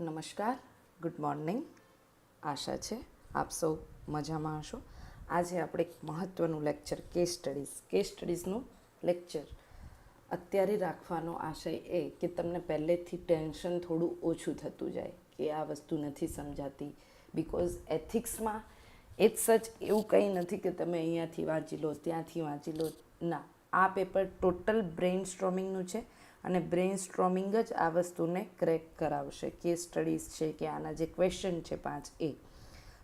નમસ્કાર, good morning. આશા છે આપ સૌ મજામાં હશો. આજે આપણે એક મહત્ત્વનું લેક્ચર કેસ સ્ટડીઝનું લેક્ચર અત્યારે રાખવાનો આશય એ કે તમને પહેલેથી ટેન્શન થોડું ઓછું થતું જાય કે આ વસ્તુ નથી સમજાતી. બિકોઝ એથિક્સમાં ઇટ્સ સચ એવું કંઈ નથી કે તમે અહીંયાથી વાંચી લો ત્યાંથી વાંચી લો. ના, આ પેપર ટોટલ બ્રેઇન સ્ટ્રોમિંગનું છે અને બ્રેઇન સ્ટ્રોમિંગ જ આ વસ્તુને ક્રેક કરાવશે. કેસ સ્ટડીઝ છે કે આના જે ક્વેશ્ચન છે 5 એ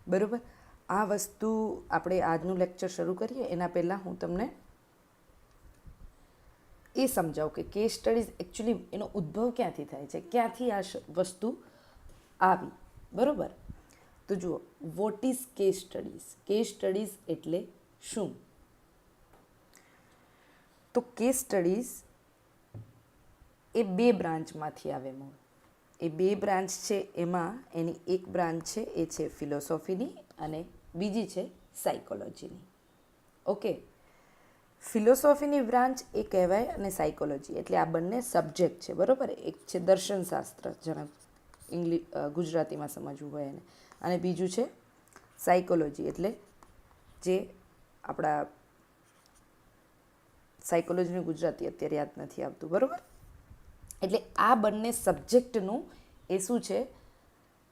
બરાબર. આ વસ્તુ આપણે આજનું લેક્ચર શરૂ કરીએ એના પહેલાં હું તમને એ સમજાવું કે કેસ સ્ટડીઝ એકચ્યુઅલી એનો ઉદ્ભવ ક્યાંથી થાય છે, ક્યાંથી આ વસ્તુ આવી. બરાબર, તો જુઓ, what is case studies? Case studies એટલે શું? તો કેસ સ્ટડીઝ એ બે બ્રાન્ચમાંથી આવે. મૂળ એ બે બ્રાન્ચ છે, એમાં એની એક બ્રાન્ચ છે એ છે ફિલોસોફીની અને બીજી છે સાયકોલોજીની. ઓકે, ફિલોસોફીની બ્રાન્ચ એ કહેવાય અને સાયકોલોજી એટલે આ બંને સબ્જેક્ટ છે. બરાબર, એક છે દર્શનશાસ્ત્ર, જેને ગુજરાતીમાં સમજવું હોય એને, અને બીજું છે સાયકોલોજી એટલે જે આપણા સાયકોલોજીનું ગુજરાતી અત્યારે યાદ નથી આવતું. બરાબર, એટલે આ બંને સબ્જેક્ટનું એ શું છે?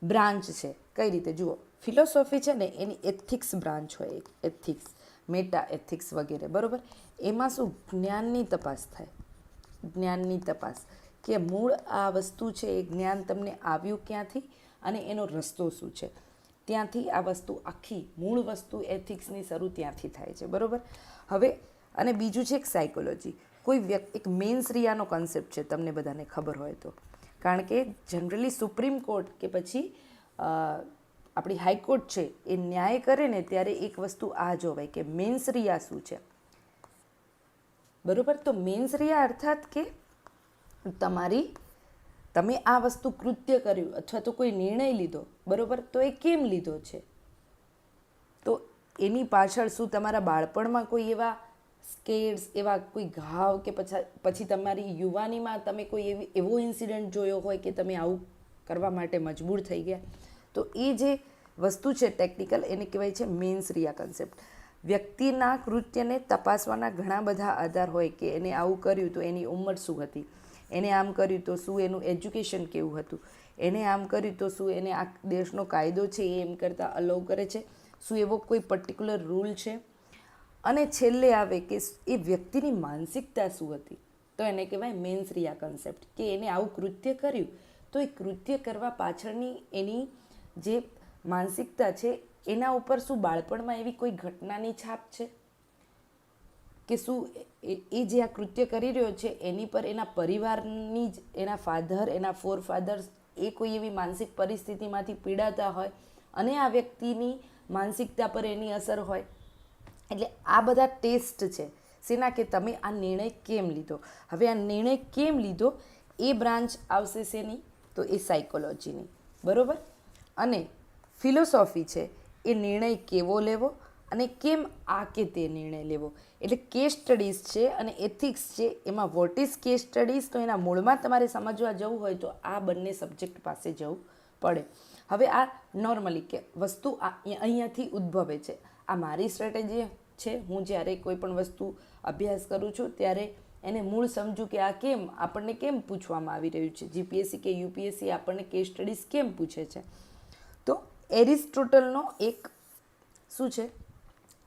બ્રાન્ચ છે. કઈ રીતે? જુઓ, ફિલોસોફી છે ને એની એથિક્સ બ્રાન્ચ હોય, એથિક્સ, મેટા એથિક્સ વગેરે. બરાબર, એમાં શું જ્ઞાનની તપાસ થાય. જ્ઞાનની તપાસ કે મૂળ આ વસ્તુ છે એ જ્ઞાન તમને આવ્યું ક્યાંથી અને એનો રસ્તો શું છે. ત્યાંથી આ વસ્તુ આખી મૂળ વસ્તુ એથિક્સની શરૂ ત્યાંથી થાય છે. બરાબર, હવે અને બીજું છે એક સાયકોલોજી. કોઈ વ્યક્તિ, એક મેન્સ રિયાનો કોન્સેપ્ટ છે, તમને બધાને ખબર હોય તો. કારણ કે જનરલી સુપ્રીમ કોર્ટ કે પછી આપણી હાઈકોર્ટ છે એ ન્યાય કરે ને ત્યારે એક વસ્તુ આ જોવાય કે મેન્સ રિયા શું છે. બરાબર, તો મેન્સ રિયા અર્થાત કે તમે આ વસ્તુ કૃત્ય કર્યું અથવા તો કોઈ નિર્ણય લીધો, બરાબર, તો એ કેમ લીધો છે? તો એની પાછળ શું તમારા બાળપણમાં કોઈ એવા સ્કેર્સ, એવા કોઈ ઘાવ કે પછી તમારી યુવાનીમાં તમે કોઈ એવો ઇન્સિડન્ટ જોયો હોય કે તમે આવું કરવા માટે મજબૂર થઈ ગયા? તો એ જે વસ્તુ છે ટેકનિકલ, એને કહેવાય છે મેન્સ રિયા કન્સેપ્ટ. વ્યક્તિના કૃત્યને તપાસવાના ઘણા બધા આધાર હોય કે એને આવું કર્યું તો એની ઉંમર શું હતી, એને આમ કર્યું તો શું એનું એજ્યુકેશન કેવું હતું, એને આમ કર્યું તો શું એને આ દેશનો કાયદો છે એ એમ કરતાં અલાઉ કરે છે, શું એવો કોઈ પર્ટિક્યુલર રૂલ છે, અને છેલ્લે આવે કે એ વ્યક્તિની માનસિકતા શું હતી. તો એને કહેવાય મેન્સ રિયા કન્સેપ્ટ, કે એને આવું કૃત્ય કર્યું તો એ કૃત્ય કરવા પાછળની એની જે માનસિકતા છે એના ઉપર શું બાળપણમાં એવી કોઈ ઘટનાની છાપ છે કે શું એ જે આ કૃત્ય કરી રહ્યો છે એની પર એના પરિવારની જ, એના ફાધર, એના ફોરફાધર્સ એ કોઈ એવી માનસિક પરિસ્થિતિમાંથી પીડાતા હોય અને આ વ્યક્તિની માનસિકતા પર એની અસર હોય. એટલે આ બધા ટેસ્ટ છે શેના? કે તમે આ નિર્ણય કેમ લીધો. હવે આ નિર્ણય કેમ લીધો એ બ્રાન્ચ આવશે શેની? તો એ સાયકોલોજીની. બરાબર, અને ફિલોસોફી છે એ નિર્ણય કેવો લેવો અને કેમ આ કે તે નિર્ણય લેવો. એટલે કેસ સ્ટડીઝ છે અને એથિક્સ છે, એમાં વોટ ઇઝ કેસ સ્ટડીઝ, તો એના મૂળમાં તમારે સમજવા જવું હોય તો આ બંને સબ્જેક્ટ પાસે જવું પડે. હવે આ નોર્મલી કે વસ્તુ અહીંયાથી ઉદ્ભવે છે. આ મારી સ્ટ્રેટેજી છે. હું જ્યારે કોઈ પણ વસ્તુ અભ્યાસ કરું છું ત્યારે એને મૂળ સમજું કે આ કેમ આપણને કેમ પૂછવામાં આવી રહ્યું છે. જીપીએસસી કે યુપીએસસી આપણને કેસ સ્ટડીઝ કેમ પૂછે છે? તો એરિસ્ટોટલનો એક શું છે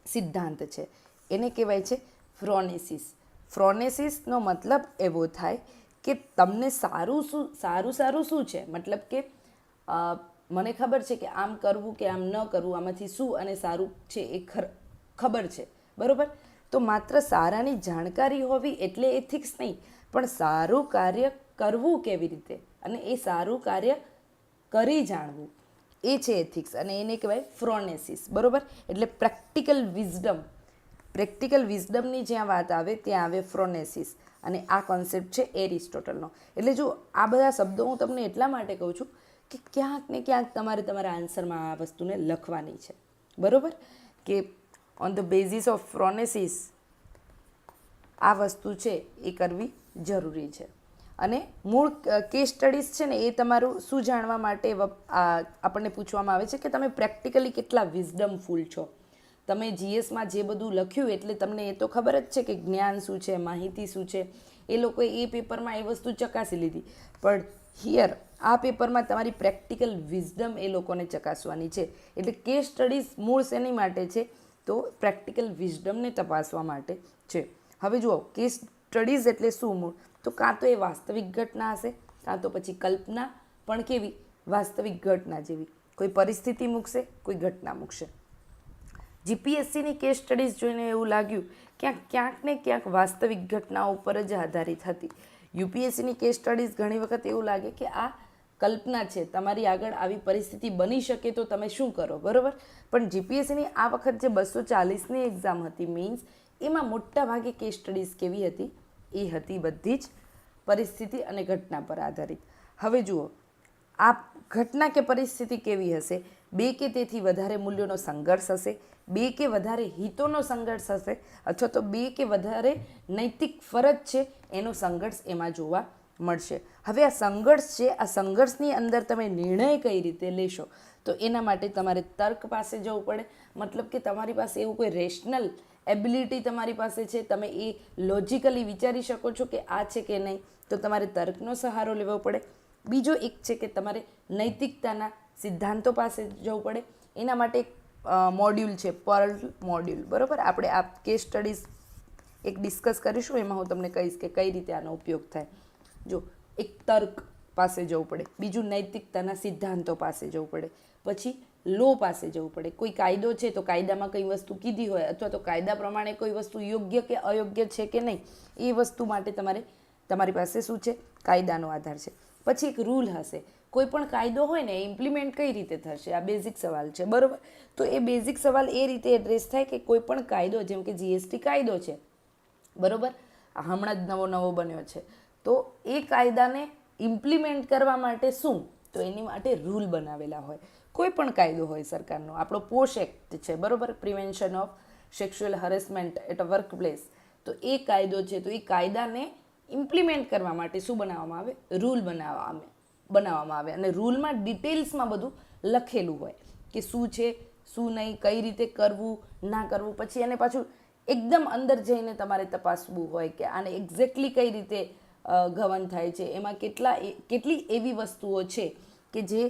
સિદ્ધાંત છે, એને કહેવાય છે ફ્રોનેસિસ. ફ્રોનેસિસનો મતલબ એવો થાય કે તમને સારું શું છે, મતલબ કે મને ખબર છે કે આમ કરવું કે આમ ન કરવું, આમાંથી શું અને સારું છે એ ખબર છે. બરાબર, તો માત્ર સારાની જાણકારી હોવી એટલે એથિક્સ નહીં, પણ સારું કાર્ય કરવું કેવી રીતે અને એ સારું કાર્ય કરી જાણવું, એ છે એથિક્સ અને એને કહેવાય ફ્રોનેસિસ. બરાબર, એટલે પ્રેક્ટિકલ વિઝડમની જ્યાં વાત આવે ત્યાં આવે ફ્રોનેસિસ, અને આ કોન્સેપ્ટ છે એરિસ્ટોટલનો. એટલે જો આ બધા શબ્દો હું તમને એટલા માટે કહું છું કે ક્યાંક ને ક્યાંક તમારે તમારા આન્સરમાં આ વસ્તુને લખવાની છે. બરાબર, કે ઓન ધ બેઝિસ ઓફ ફ્રોનેસિસ આ વસ્તુ છે એ કરવી જરૂરી છે. અને મૂળ કેસ સ્ટડીઝ છે ને એ તમારું શું જાણવા માટે આપણને પૂછવામાં આવે છે કે તમે પ્રેક્ટિકલી કેટલા વિઝડમફુલ છો. તમે જીએસમાં જે બધું લખ્યું એટલે તમને એ તો ખબર જ છે કે જ્ઞાન શું છે, માહિતી શું છે. એ લોકોએ એ પેપરમાં એ વસ્તુ ચકાસી લીધી, પણ હિયર આ પેપરમાં તમારી પ્રેક્ટિકલ વિઝડમ એ લોકોને ચકાસવાની છે. એટલે કેસ સ્ટડીઝ મૂળ શેની માટે છે? તો પ્રેક્ટિકલ વિઝડમને તપાસવા માટે છે. હવે જુઓ, કેસ સ્ટડીઝ એટલે શું મૂળ? તો કાં તો એ વાસ્તવિક ઘટના હશે, કાં તો પછી કલ્પના, પણ કેવી? વાસ્તવિક ઘટના જેવી. કોઈ પરિસ્થિતિ મૂકશે, કોઈ ઘટના મૂકશે. જીપીએસસીની કેસ સ્ટડીઝ જોઈને એવું લાગ્યું ક્યાંક ને ક્યાંક વાસ્તવિક ઘટનાઓ ઉપર જ આધારિત હતી. યુપીએસસીની કેસ સ્ટડીઝ ઘણી વખત એવું લાગે કે આ કલ્પના છે, તમારી આગળ આવી પરિસ્થિતિ બની શકે તો તમે શું કરો, બરાબર? પણ જીપીએસસીની આ વખત જે 240ની એક્ઝામ હતી મીન્સ, એમાં મોટા ભાગે કેસ સ્ટડીઝ કેવી હતી? એ હતી બધી જ પરિસ્થિતિ અને ઘટના પર આધારિત. હવે જુઓ, આ ઘટના કે પરિસ્થિતિ કેવી હશે? 2 કે તેથી વધારે મૂલ્યોનો સંઘર્ષ હશે, 2 કે વધારે હિતોનો સંઘર્ષ હશે, અથવા તો 2 કે વધારે નૈતિક ફરજ છે એનો સંઘર્ષ એમાં જોવા મળશે. હવે આ સંઘર્ષ છે, આ સંઘર્ષની અંદર તમે નિર્ણય કઈ રીતે લેશો? તો એના માટે તમારે તર્ક પાસે જવું પડે. મતલબ કે તમારી પાસે એવું કોઈ રેશનલ એબિલિટી તમારી પાસે છે, તમે એ લોજિકલી વિચારી શકો છો કે આ છે કે નહીં, તો તમારે તર્કનો સહારો લેવો પડે. બીજો એક છે કે તમારે નૈતિકતાના સિદ્ધાંતો પાસે જવું પડે. એના માટે એક મોડ્યુલ છે, પર્લ મોડ્યુલ, બરાબર? આપણે આ કેસ સ્ટડીઝ એક ડિસ્કસ કરીશું, એમાં હું તમને કહીશ કે કઈ રીતે આનો ઉપયોગ થાય. જો, એક તર્ક પાસે જવું પડે, બીજું નૈતિકતાના સિદ્ધાંતો પાસે જવું પડે, પછી લો પાસે જવું પડે. કોઈ કાયદો છે તો કાયદામાં કઈ વસ્તુ કીધી હોય, અથવા તો કાયદા પ્રમાણે કોઈ વસ્તુ યોગ્ય કે અયોગ્ય છે કે નહીં, એ વસ્તુ માટે તમારી પાસે શું છે? કાયદાનો આધાર છે. પછી એક રૂલ હશે. કોઈ પણ કાયદો હોય ને, ઇમ્પ્લિમેન્ટ કઈ રીતે થશે? આ બેઝિક સવાલ છે, બરાબર? તો એ બેઝિક સવાલ એ રીતે એડ્રેસ થાય કે કોઈ પણ કાયદો, જેમ કે જીએસટી કાયદો છે, બરાબર? હમણાં જ નવો બન્યો છે, તો એ કાયદાને ઇમ્પ્લિમેન્ટ કરવા માટે શું? તો એની માટે રૂલ બનાવેલા હોય. કોઈ પણ કાયદો હોય સરકારનો, આપણો પોશ એક્ટ છે, બરાબર? Prevention of sexual harassment at a work place. તો એ કાયદો છે, તો એ કાયદાને ઇમ્પ્લિમેન્ટ કરવા માટે શું બનાવવામાં આવે? રૂલ બનાવવામાં આવે. અને રૂલમાં ડિટેલ્સમાં બધું લખેલું હોય કે શું છે, શું નહીં, કઈ રીતે કરવું, ના કરવું. પછી એને પાછું એકદમ અંદર જઈને તમારે તપાસવું હોય કે આને એક્ઝેક્ટલી કઈ રીતે ગવર્ન થાય છે, એમાં કેટલી એવી વસ્તુઓ છે કે જે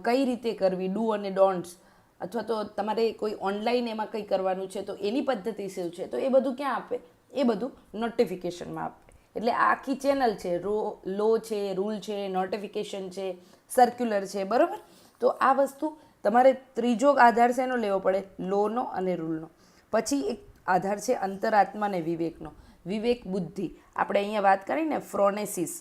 કઈ રીતે કરવી, ડુ અને ડોન્ટ્સ, અથવા તો તમારે કોઈ ઓનલાઈન એમાં કંઈ કરવાનું છે તો એની પદ્ધતિ શું છે, તો એ બધું ક્યાં આપે? એ બધું નોટિફિકેશનમાં આપે. એટલે આ આખી ચેનલ છે, લો છે, રૂલ છે, નોટિફિકેશન છે, સર્ક્યુલર છે, બરાબર? તો આ વસ્તુ તમારે ત્રીજો આધાર શેનો લેવો પડે? લોનો અને રૂલનો. પછી એક આધાર છે અંતરાત્મા અને વિવેકનો. વિવેક બુદ્ધિ, આપણે અહીંયા વાત કરીને ફ્રોનેસિસ.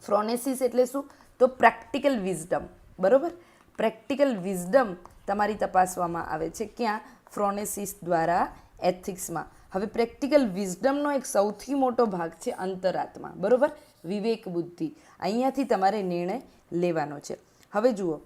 ફ્રોનેસિસ એટલે શું? તો પ્રેક્ટિકલ વિઝડમ, બરાબર? પ્રેક્ટિકલ વિઝડમ તમારી તપાસવામાં આવે છે. ક્યાં? ફ્રોનેસિસ દ્વારા એથિક્સમાં. હવે પ્રેક્ટિકલ વિઝડમનો એક સૌથી મોટો ભાગ છે અંતરાત્મા, બરાબર? વિવેક બુદ્ધિ. અહીંયાથી તમારે નિર્ણય લેવાનો છે. હવે જુઓ,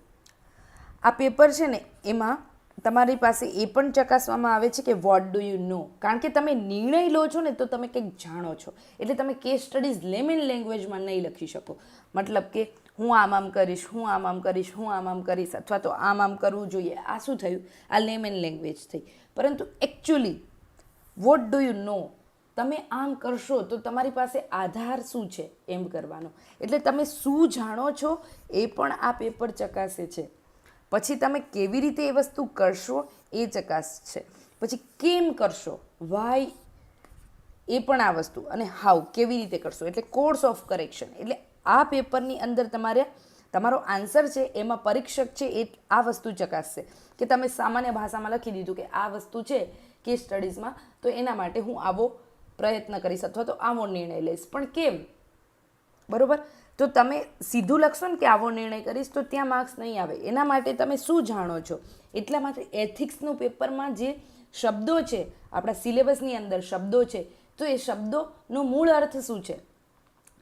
આ પેપર છે ને, એમાં તમારી પાસે એ પણ ચકાસવામાં આવે છે કે વોટ ડુ યુ નો. કારણ કે તમે નિર્ણય લો છો ને, તો તમે કંઈક જાણો છો. એટલે તમે કેસ સ્ટડીઝ લેમેન લેંગ્વેજમાં નહીં લખી શકો. મતલબ કે હું આમ કરીશ, હું આમ કરીશ, અથવા તો આમ કરવું જોઈએ. આ શું થયું? આ લેમેન લેંગ્વેજ થઈ. પરંતુ actually what do you know, તમે આમ કરશો તો તમારી પાસે આધાર શું છે એમ કરવાનો. એટલે તમે શું જાણો છો એ પણ આ પેપર ચકાસે છે. પછી તમે કેવી રીતે એ વસ્તુ કરશો એ ચકાસશે. પછી કેમ કરશો, વાય, એ પણ આ વસ્તુ. અને હાઉ, કેવી રીતે કરશો, એટલે કોર્સ ઓફ કરેક્શન. એટલે આ પેપરની અંદર તમારો આન્સર છે, એમાં પરીક્ષક છે એ આ વસ્તુ ચકાસશે કે તમે સામાન્ય ભાષામાં લખી દીધું કે આ વસ્તુ છે કેસ સ્ટડીઝમાં, તો એના માટે હું આવો પ્રયત્ન કરીશ અથવા તો આવો નિર્ણય લઈશ. પણ કેમ? બરાબર? તો તમે સીધું લખશો ને કે આવો નિર્ણય કરીશ, તો ત્યાં માર્ક્સ નહીં આવે. એના માટે તમે શું જાણો છો, એટલા માટે એથિક્સનું પેપરમાં જે શબ્દો છે, આપણા સિલેબસની અંદર શબ્દો છે, તો એ શબ્દોનો મૂળ અર્થ શું છે?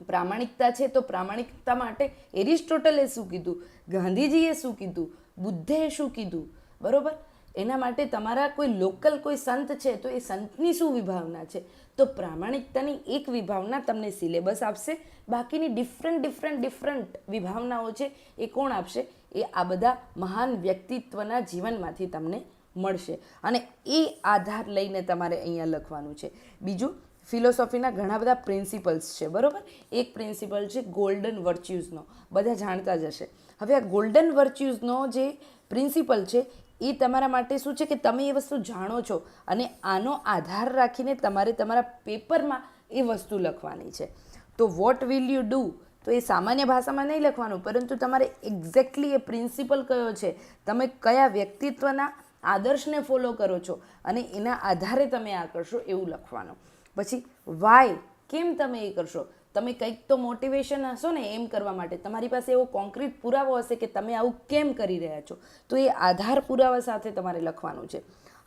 પ્રામાણિકતા છે, તો પ્રામાણિકતા માટે એરિસ્ટોટલે શું કીધું, ગાંધીજીએ શું કીધું, બુદ્ધે શું કીધું, બરાબર? એના માટે તમારા કોઈ લોકલ કોઈ સંત છે તો એ સંતની શું વિભાવના છે, તો પ્રામાણિકતાની એક વિભાવના તમને સિલેબસ આપશે, બાકીની ડિફરન્ટ વિભાવનાઓ છે એ કોણ આપશે, એ આ બધા મહાન વ્યક્તિત્વના જીવનમાંથી તમને મળશે અને એ આધાર લઈને તમારે અહીંયા લખવાનું છે. બીજું, ફિલોસોફીના ઘણા બધા પ્રિન્સિપલ્સ છે, બરાબર. એક પ્રિન્સિપલ છે ગોલ્ડન વર્ચ્યુઝનો, બધા જાણતા જ હશે. હવે આ ગોલ્ડન વર્ચ્યુઝનો જે પ્રિન્સિપલ છે એ તમારા માટે શું છે કે તમે એ વસ્તુ જાણો છો અને આનો આધાર રાખીને તમારે તમારા પેપરમાં એ વસ્તુ લખવાની છે. તો વોટ વિલ યુ ડૂ, તો એ સામાન્ય ભાષામાં નહીં લખવાનું, પરંતુ તમારે એક્ઝેક્ટલી એ પ્રિન્સિપલ કયો છે, તમે કયા વ્યક્તિત્વના આદર્શને ફોલો કરો છો અને એના આધારે તમે આ કરશો એવું લખવાનું. પછી વાય, કેમ તમે એ કરશો, તમે કંઈક તો મોટિવેશન હશો ને એમ કરવા માટે, તમારી પાસે એવો કોન્ક્રીટ પુરાવો હશે કે તમે આવું કેમ કરી રહ્યા છો, તો એ આધાર પુરાવા સાથે તમારે લખવાનું છે.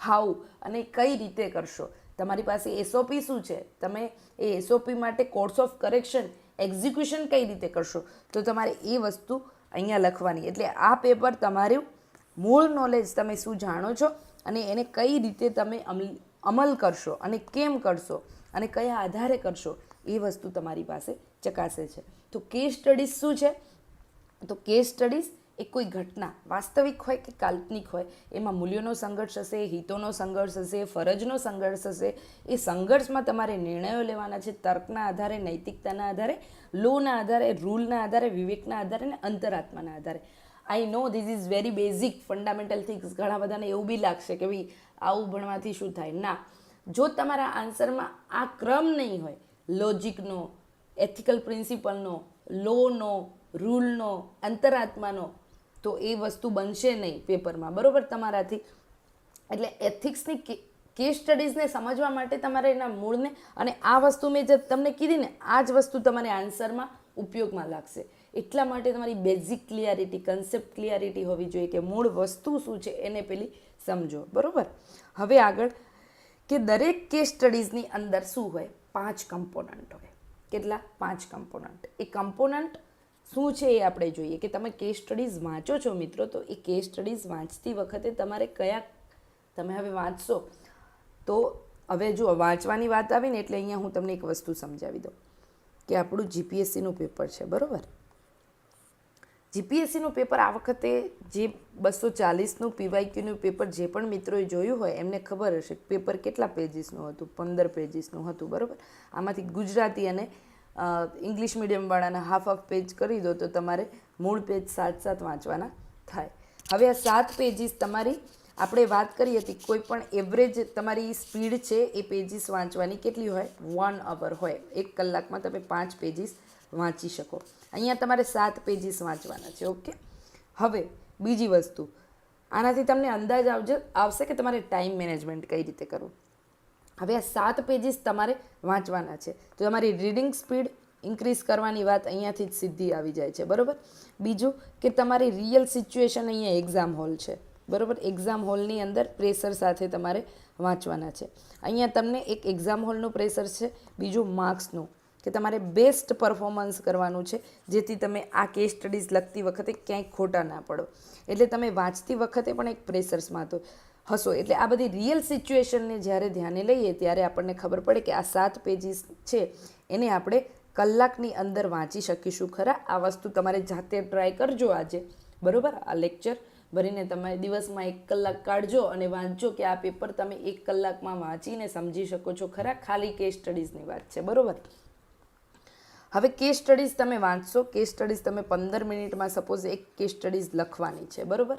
હાઉ, અને કઈ રીતે કરશો, તમારી પાસે એસઓપી શું છે, તમે એ એસઓપી માટે કોર્સ ઓફ કરેક્શન એક્ઝિક્યુશન કઈ રીતે કરશો, તો તમારે એ વસ્તુ અહીંયા લખવાની. એટલે આ પેપર તમારું મૂળ નોલેજ, તમે શું જાણો છો અને એને કઈ રીતે તમે અમલ કરશો અને કેમ કરશો અને કયા આધારે કરશો, એ વસ્તુ તમારી પાસે ચકાસે છે. તો કેસ સ્ટડીઝ શું છે, તો કેસ સ્ટડીઝ એ કોઈ ઘટના વાસ્તવિક હોય કે કાલ્પનિક હોય, એમાં મૂલ્યોનો સંઘર્ષ હશે, હિતોનો સંઘર્ષ હશે, ફરજનો સંઘર્ષ હશે. એ સંઘર્ષમાં તમારે નિર્ણયો લેવાના છે, તર્કના આધારે, નૈતિકતાના આધારે, લોના આધારે, રૂલના આધારે, વિવેકના આધારે અને અંતરાત્માના આધારે. I know this is very basic fundamental things. ઘણા બધાને એવું બી લાગશે કે ભાઈ આવું ભણવાથી શું થાય. ના, જો તમારા આન્સરમાં આ ક્રમ નહીં હોય, લોજિકનો, એથિકલ પ્રિન્સિપલનો, લોનો, રૂલનો, અંતરાત્માનો, તો એ વસ્તુ બનશે નહીં પેપરમાં, બરાબર, તમારાથી. એટલે એથિક્સની કેસ સ્ટડીઝને સમજવા માટે તમારે એના મૂળને, અને આ વસ્તુ મેં જે તમને કીધી ને, આ જ વસ્તુ તમારે આન્સરમાં ઉપયોગમાં લાગશે. એટલા માટે તમારી બેઝિક ક્લિયરિટી, કન્સેપ્ટ ક્લિયરિટી હોવી જોઈએ કે મૂળ વસ્તુ શું છે એને પેલી સમજો, બરાબર. હવે આગળ, કે દરેક કેસ સ્ટડીઝની અંદર શું હોય, 5 કમ્પોનન્ટ હોય. કેટલા? 5 કમ્પોનન્ટ. એ કમ્પોનન્ટ શું છે એ આપણે જોઈએ. કે તમે કેસ સ્ટડીઝ વાંચો છો મિત્રો, તો એ કેસ સ્ટડીઝ વાંચતી વખતે તમારે કયા, તમે હવે વાંચશો તો હવે જો વાંચવાની વાત આવી ને એટલે અહીંયા હું તમને એક વસ્તુ સમજાવી દઉં કે આપણું જીપીએસસીનું પેપર છે, બરાબર. જીપીએસસીનું પેપર આ વખતે જે 240નું પીવાયક્યુનું પેપર જે પણ મિત્રોએ જોયું હોય એમને ખબર હશે પેપર કેટલા પેજીસનું હતું, 15 પેજીસનું હતું, બરાબર. આમાંથી ગુજરાતી અને ઇંગ્લિશ મીડિયમવાળાના હાફ પેજ કરી દો તો તમારે મૂળ પેજ 7 વાંચવાના થાય. હવે આ 7 પેજીસ તમારી, આપણે વાત કરી હતી કોઈ પણ એવરેજ તમારી સ્પીડ છે એ પેજીસ વાંચવાની કેટલી હોય, 1 અવર હોય. 1 કલાકમાં તમે 5 પેજીસ વાંચી શકો. અહીંયા તમારે 7 પેજીસ વાંચવાના છે, ઓકે. હવે બીજી વસ્તુ, આનાથી તમને અંદાજ આવશે કે તમારે ટાઈમ મેનેજમેન્ટ કઈ રીતે કરવું. હવે આ 7 પેજીસ તમારે વાંચવાના છે, તો તમારી રીડિંગ સ્પીડ ઇન્ક્રીઝ કરવાની વાત અહીંયાથી જ સીધી આવી જાય છે, બરાબર. બીજું કે તમારી રિયલ સિચ્યુએશન અહીંયા એક્ઝામ હોલ છે, બરાબર. એક્ઝામ હોલની અંદર પ્રેશર સાથે તમારે વાંચવાના છે. અહીંયા તમને એક એક્ઝામ હોલનું પ્રેશર છે, બીજું માર્ક્સનું, કે તમારે બેસ્ટ પરફોર્મન્સ કરવાનું છે જેથી તમે આ કેસ સ્ટડીઝ લખતી વખતે ક્યાંય ખોટા ના પડો. એટલે તમે વાંચતી વખતે પણ એક પ્રેશર્સમાં તો હશો. એટલે આ બધી રિયલ સિચ્યુએશનને જ્યારે ધ્યાને લઈએ ત્યારે આપણને ખબર પડે કે આ 7 પેજીસ છે એને આપણે કલાકની અંદર વાંચી શકીશું ખરા. આ વસ્તુ તમારે જાતે ટ્રાય કરજો આજે, બરાબર. આ લેક્ચર ભરીને તમે દિવસમાં 1 કલાક કાઢજો અને વાંચજો કે આ પેપર તમે 1 કલાકમાં વાંચીને સમજી શકો છો ખરા. ખાલી કેસ સ્ટડીઝની વાત છે, બરાબર. હવે કેસ સ્ટડીઝ તમે વાંચશો, કેસ સ્ટડીઝ તમે 15 મિનિટમાં સપોઝ એક કેસ સ્ટડીઝ લખવાની છે, બરાબર.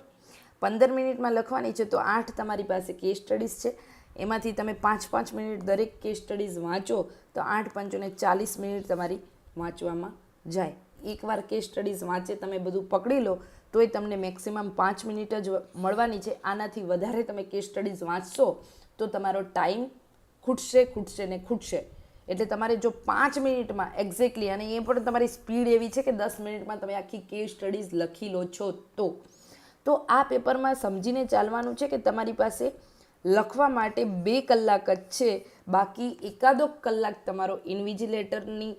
15 મિનિટમાં લખવાની છે તો 8 તમારી પાસે કેસ સ્ટડીઝ છે, એમાંથી તમે 5-5 મિનિટ દરેક કેસ સ્ટડીઝ વાંચો તો 8 × 5 = 40 મિનિટ તમારી વાંચવામાં જાય. એકવાર કેસ સ્ટડીઝ વાંચે તમે બધું પકડી લો તોય તમને મેક્સિમમ 5 મિનિટ જ મળવાની છે. આનાથી વધારે તમે કેસ સ્ટડીઝ વાંચશો તો તમારો ટાઈમ ખૂટશે ને ખૂટશે. એટલે તમારે જો 5 મિનિટમાં એક્ઝેક્ટલી, અને એ પણ તમારી સ્પીડ એવી છે કે 10 મિનિટમાં તમે આખી કેસ સ્ટડીઝ લખી લો છો તો આ પેપરમાં સમજીને ચાલવાનું છે કે તમારી પાસે લખવા માટે 2 કલાક જ છે, બાકી એકાદો કલાક તમારો ઇન્વિજિલેટરની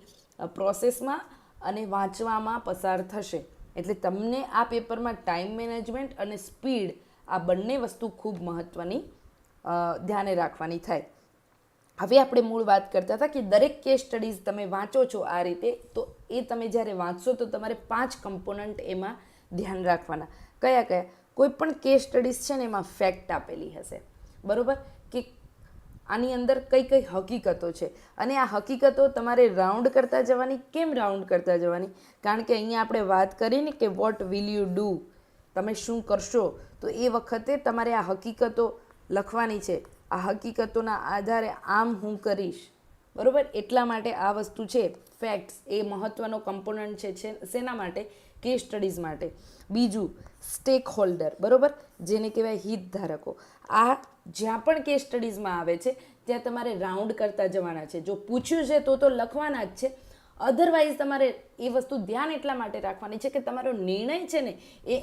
પ્રોસેસમાં અને વાંચવામાં પસાર થશે. એટલે તમને આ પેપરમાં ટાઈમ મેનેજમેન્ટ અને સ્પીડ આ બંને વસ્તુ ખૂબ મહત્ત્વની ધ્યાને રાખવાની થાય. હવે આપણે મૂળ વાત કરતા હતા કે દરેક કેસ સ્ટડીઝ તમે વાંચો છો આ રીતે, તો એ તમે જ્યારે વાંચશો તો તમારે 5 કમ્પોનન્ટ એમાં ધ્યાન રાખવાના. કયા કયા? કોઈ પણ કેસ સ્ટડીઝ છે ને એમાં ફેક્ટ આપેલી હશે, બરાબર, કે આની અંદર કઈ કઈ હકીકતો છે, અને આ હકીકતો તમારે રાઉન્ડ કરતા જવાની. કેમ રાઉન્ડ કરતા જવાની? કારણ કે અહીંયા આપણે વાત કરીને કે વોટ વિલ યુ ડુ, તમે શું કરશો, તો એ વખતે તમારે આ હકીકતો લખવાની છે. આ હકીકતોના આધારે આમ હું કરીશ, બરાબર. એટલા માટે આ વસ્તુ છે ફેક્ટ્સ, એ મહત્ત્વનો કમ્પોનન્ટ છે શેના માટે? કેસ સ્ટડીઝ માટે. બીજું સ્ટેક હોલ્ડર, બરાબર, જેને કહેવાય હિતધારકો. આ જ્યાં પણ કેસ સ્ટડીઝમાં આવે છે ત્યાં તમારે રાઉન્ડ કરતા જવાના છે. જો પૂછ્યું છે તો લખવાના જ છે, અધરવાઇઝ તમારે એ વસ્તુ ધ્યાન એટલા માટે રાખવાની છે કે તમારો નિર્ણય છે ને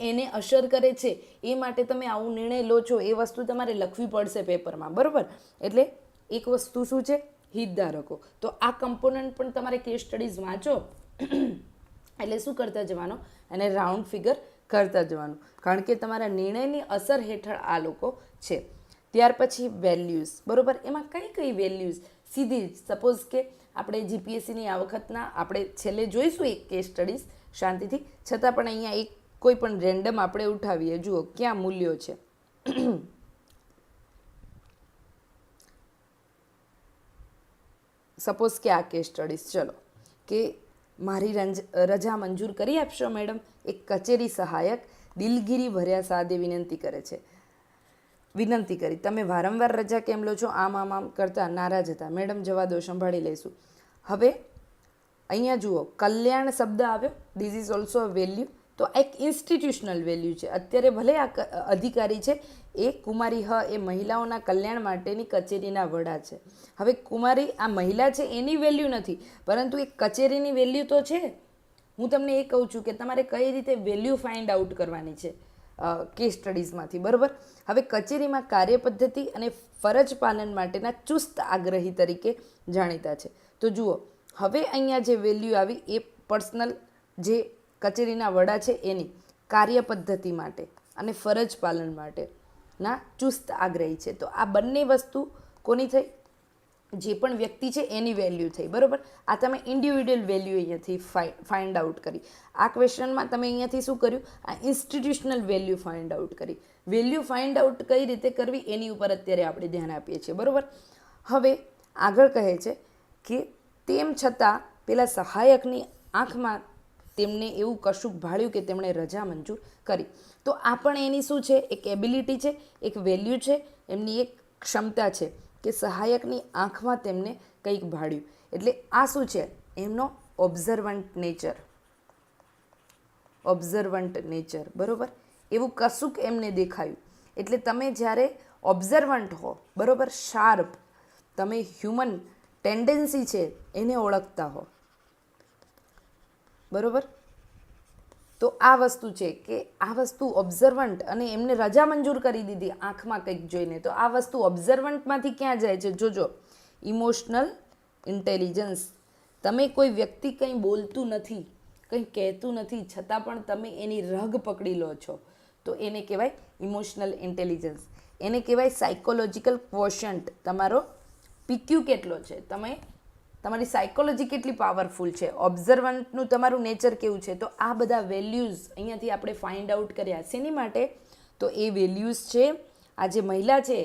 એને અસર કરે છે, એ માટે તમે આવું નિર્ણય લો છો, એ વસ્તુ તમારે લખવી પડશે પેપરમાં, બરાબર. એટલે એક વસ્તુ શું છે? હિતધારકો. તો આ કમ્પોનન્ટ પણ તમારે કેસ સ્ટડીઝ વાંચો એટલે શું કરતા જવાનો? અને રાઉન્ડ ફિગર કરતા જવાનું, કારણ કે તમારા નિર્ણયની અસર હેઠળ આ લોકો છે. ત્યાર પછી વેલ્યુઝ, બરાબર. એમાં કઈ કઈ વેલ્યુઝ? સીધી સપોઝ કે આપણે જીપીએસસીની આ વખતના આપણે છેલ્લે જોઈશું એક કેસ સ્ટડીઝ શાંતિથી, છતાં પણ અહીંયા એક કોઈ પણ રેન્ડમ આપણે ઉઠાવીએ. જુઓ ક્યાં મૂલ્યો છે. સપોઝ કે આ કેસ સ્ટડીઝ, ચલો, કે મારી રજા મંજૂર કરી આપશો મેડમ? એક કચેરી સહાયક દિલગીરી ભર્યા સાદે વિનંતી કરે છે. વિનંતી કરી, તમે વારંવાર રજા કેમ લો છો? આમ આમ આમ કરતા નારાજ હતા. મેડમ જવા દો, સંભાળી લઈશું. હવે અહીંયા જુઓ, કલ્યાણ શબ્દ આવ્યો. This is also a value. તો આ એક ઇન્સ્ટિટ્યુશનલ વેલ્યુ છે. અત્યારે ભલે આ અધિકારી છે એ કુમારી એ મહિલાઓના કલ્યાણ માટેની કચેરીના વડા છે. હવે કુમારી આ મહિલા છે એની વેલ્યુ નથી, પરંતુ એક કચેરીની વેલ્યુ તો છે. હું તમને એ કહું છું કે તમારે કઈ રીતે વેલ્યુ ફાઇન્ડ આઉટ કરવાની છે કેસ સ્ટડીઝમાંથી, બરાબર. હવે કચેરીમાં કાર્યપદ્ધતિ અને ફરજ પાલન માટેના ચુસ્ત આગ્રહી તરીકે જાણીતા છે. તો જુઓ, હવે અહીંયા જે વેલ્યુ આવી એ પર્સનલ જે કચેરીના વડા છે એની કાર્યપદ્ધતિ માટે અને ફરજ પાલન માટેના ચુસ્ત આગ્રહી છે. તો આ બંને વસ્તુ કોની થઈ? જે પણ વ્યક્તિ છે એની વેલ્યુ થઈ, બરાબર. આ તમે ઇન્ડિવિડ્યુઅલ વેલ્યુ અહીંયાથી ફાઇન્ડ આઉટ કરી. આ ક્વેશ્ચનમાં તમે અહીંયાથી શું કર્યું? આ ઇન્સ્ટિટ્યુશનલ વેલ્યુ ફાઇન્ડ આઉટ કરી. વેલ્યુ ફાઇન્ડ આઉટ કઈ રીતે કરવી એની ઉપર અત્યારે આપણે ધ્યાન આપીએ છીએ, બરાબર. હવે આગળ કહે છે કે તેમ છતાં પેલા સહાયકની આંખમાં તેમને એવું કશુંક ભાળ્યું કે તેમણે રજા મંજૂર કરી. તો આ પણ એની શું છે? એક એબિલિટી છે, એક વેલ્યુ છે, એમની એક ક્ષમતા છે કે સહાયકની આંખમાં તેમને કંઈક ભાળ્યું. એટલે આ શું છે? એમનો ઓબ્ઝર્વન્ટ નેચર. ઓબ્ઝર્વન્ટ નેચર, બરાબર. એવું કશુંક એમને દેખાયું. એટલે તમે જ્યારે ઓબ્ઝર્વન્ટ હો, બરાબર, શાર્પ, તમે હ્યુમન ટેન્ડન્સી છે એને ઓળખતા હો, બરાબર. તો આ વસ્તુ છે કે આ વસ્તુ ઓબ્ઝર્વન્ટ, અને એમને રજા મંજૂર કરી દીધી આંખમાં કંઈક જોઈને. તો આ વસ્તુ ઓબ્ઝર્વન્ટમાંથી ક્યાં જાય છે? જોજો, ઇમોશનલ ઇન્ટેલિજન્સ. તમે કોઈ વ્યક્તિ કંઈ બોલતું નથી, કંઈ કહેતું નથી, છતાં પણ તમે એની રગ પકડી લો છો, તો એને કહેવાય ઇમોશનલ ઇન્ટેલિજન્સ. એને કહેવાય સાયકોલોજીકલ ક્વોશન્ટ. તમારો પીક્યુ કેટલો છે, તમારી સાયકોલોજી કેટલી પાવરફુલ છે, ઓબ્ઝર્વન્ટનું તમારું નેચર કેવું છે. તો આ બધા વેલ્યુઝ અહીંયાથી આપણે ફાઇન્ડ આઉટ કર્યા. શેની માટે? તો એ વેલ્યુઝ છે આ જે મહિલા છે,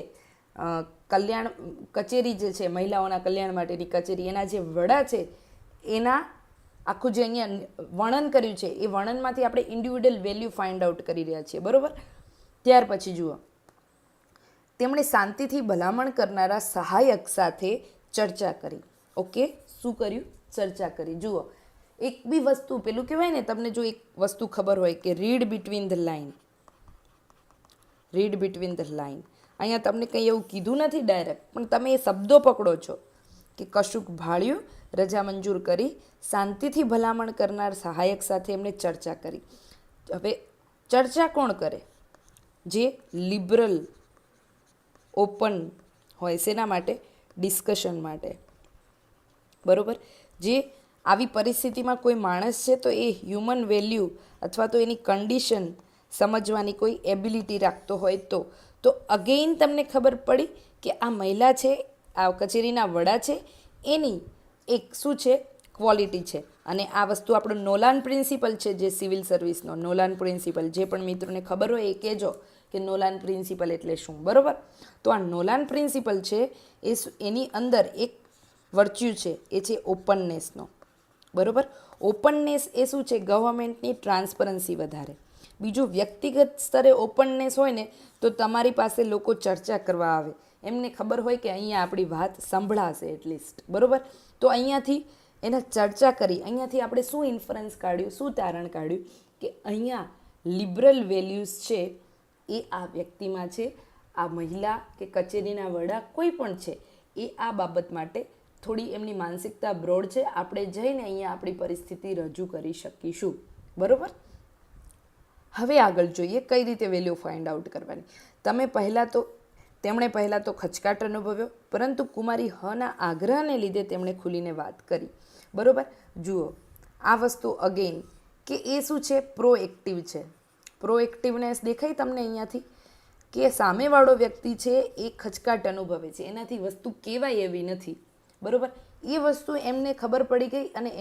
કલ્યાણ કચેરી જે છે, મહિલાઓના કલ્યાણ માટેની કચેરી, એના જે વડા છે, એના આખું જે અહીંયા વર્ણન કર્યું છે એ વર્ણનમાંથી આપણે ઇન્ડિવિડ્યુઅલ વેલ્યુ ફાઇન્ડ આઉટ કરી રહ્યા છીએ, બરાબર. ત્યાર પછી જુઓ, તેમણે શાંતિથી ભલામણ કરનારા સહાયક સાથે ચર્ચા કરી. ઓકે, શું કર્યું? ચર્ચા કરી. જુઓ, એક બી વસ્તુ પેલું કહેવાય ને, તમને જો એક વસ્તુ ખબર હોય કે read between the line, read between the line, અહીંયા તમને કંઈ એવું કીધું નથી ડાયરેક્ટ, પણ તમે એ શબ્દો પકડો છો કે કશુંક ભાળ્યું, રજા મંજૂર કરી, શાંતિથી ભલામણ કરનાર સહાયક સાથે એમણે ચર્ચા કરી. હવે ચર્ચા કોણ કરે? જે લિબરલ, ઓપન હોય. શેના માટે? ડિસ્કશન માટે, બરાબર. જે આવી પરિસ્થિતિમાં કોઈ માણસ છે તો એ હ્યુમન વેલ્યુ અથવા તો એની કન્ડિશન સમજવાની કોઈ એબિલિટી રાખતો હોય તો અગેઇન તમને ખબર પડી કે આ મહિલા છે, આ કચેરીના વડા છે, એની એક શું છે ક્વોલિટી છે. અને આ વસ્તુ આપણો નોલાન પ્રિન્સિપલ છે, જે સિવિલ સર્વિસનો નોલાન પ્રિન્સિપલ, જે પણ મિત્રોને ખબર હોય એ કહેજો કે નોલાન પ્રિન્સિપલ એટલે શું, બરાબર. તો આ નોલાન પ્રિન્સિપલ છે એની અંદર એક વર્ચ્યુ છે, એ છે ઓપનનેસનો, બરાબર. ઓપનનેસ એ શું છે, ગવર્મેન્ટની ટ્રાન્સપરન્સી વધારે. બીજું, વ્યક્તિગત સ્તરે ઓપનનેસ હોય ને તો તમારી પાસે લોકો ચર્ચા કરવા આવે, એમને ખબર હોય કે અહીંયા આપણી વાત સંભળાશે એટલીસ્ટ, બરાબર. તો અહીંયાથી એના ચર્ચા કરી, અહીંયાથી આપણે શું ઇન્ફરન્સ કાઢ્યું, શું તારણ કાઢ્યું કે અહીંયા લિબરલ વેલ્યુઝ છે એ આ વ્યક્તિમાં છે. આ મહિલા કે કચેરીના વડા કોઈ પણ છે એ આ બાબત માટે થોડી એમની માનસિકતા બ્રોડ છે. આપણે જઈને અહીંયા આપણી પરિસ્થિતિ રજૂ કરી શકીશું, બરાબર. હવે આગળ જોઈએ કઈ રીતે વેલ્યુ ફાઇન્ડ આઉટ કરવાની. તેમણે પહેલાં તો ખચકાટ અનુભવ્યો, પરંતુ કુમારી હના આગ્રહને લીધે તેમણે ખુલીને વાત કરી, બરાબર. જુઓ આ વસ્તુ અગેઇન કે એ શું છે, પ્રોએક્ટિવ છે. પ્રોએક્ટિવનેસ દેખાય તમને અહીંયાથી કે સામેવાળો વ્યક્તિ છે એ ખચકાટ અનુભવે છે, એનાથી વસ્તુ કહેવાય એવી નથી, બરાબર. એ વસ્તુ એમને ખબર પડી ગઈ અને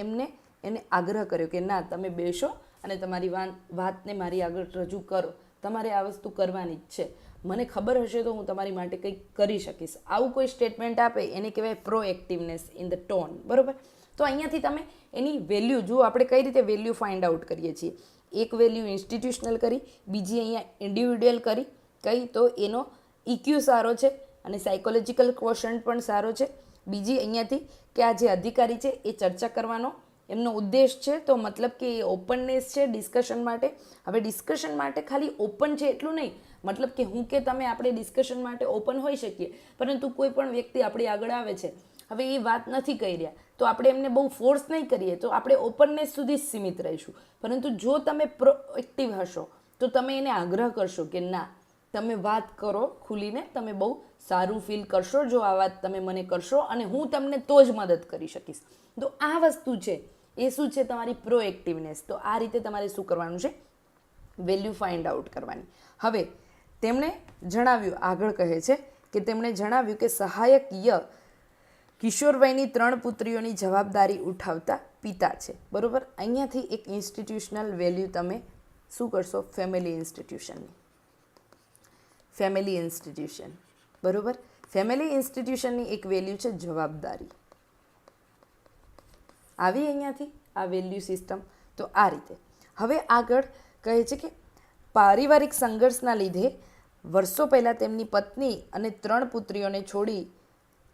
એને આગ્રહ કર્યો કે ના, તમે બેસો અને તમારી વાતને મારી આગળ રજૂ કરો, તમારે આ વસ્તુ કરવાની જ છે, મને ખબર હશે તો હું તમારી માટે કંઈક કરી શકીશ. આવું કોઈ સ્ટેટમેન્ટ આપે એને કહેવાય પ્રોએક્ટિવનેસ ઇન ધ ટોન, બરાબર. તો અહીંયાથી તમે એની વેલ્યુ જુઓ, આપણે કઈ રીતે વેલ્યુ ફાઇન્ડ આઉટ કરીએ છીએ. એક વેલ્યુ ઇન્સ્ટિટ્યુશનલ કરી, બીજી અહીંયા ઇન્ડિવિડ્યુઅલ કરી, કઈ તો એનો ઇક્યુ સારો છે અને સાયકોલોજીકલ ક્વોશન્ટ પણ સારો છે. બીજી અહીંયાથી કે આ જે અધિકારી છે એ ચર્ચા કરવાનો એમનો ઉદ્દેશ છે, તો મતલબ કે એ ઓપનનેસ છે ડિસ્કશન માટે. હવે ડિસ્કશન માટે ખાલી ઓપન છે એટલું નહીં, મતલબ કે હું કે તમે આપણે ડિસ્કશન માટે ઓપન હોઈ શકીએ, પરંતુ કોઈ પણ વ્યક્તિ આપણી આગળ આવે છે, હવે એ વાત નથી કહી રહ્યા તો આપણે એમને બહુ ફોર્સ નહીં કરીએ, તો આપણે ઓપનનેસ સુધી જ સીમિત રહીશું. પરંતુ જો તમે પ્રોએક્ટિવ હશો તો તમે એને આગ્રહ કરશો કે ના, તમે વાત કરો ખુલીને, તમે બહુ સારું ફીલ કરશો જો આ વાત તમે મને કરશો અને હું તમને તો જ મદદ કરી શકીશ. તો આ વસ્તુ છે એ શું છે, તમારી પ્રોએક્ટિવનેસ. તો આ રીતે તમારે શું કરવાનું છે, વેલ્યુ ફાઇન્ડ આઉટ કરવાની. હવે તેમણે જણાવ્યું, આગળ કહે છે કે તેમણે જણાવ્યું કે સહાયક કિશોરવયની 3 પુત્રીઓની જવાબદારી ઉઠાવતા પિતા છે, બરાબર. અહીંયાથી એક ઇન્સ્ટિટ્યુશનલ વેલ્યુ તમે શું કરશો, ફેમિલી ઇન્સ્ટિટ્યુશન, બરાબર. ફેમિલી ઇન્સ્ટિટ્યુશનની એક વેલ્યુ છે જવાબદારી. આવી અહીંયાથી આ વેલ્યુ સિસ્ટમ. તો આ રીતે હવે આગળ કહે છે કે પારિવારિક સંઘર્ષના લીધે વર્ષો પહેલાં તેમની પત્ની અને 3 પુત્રીઓને છોડી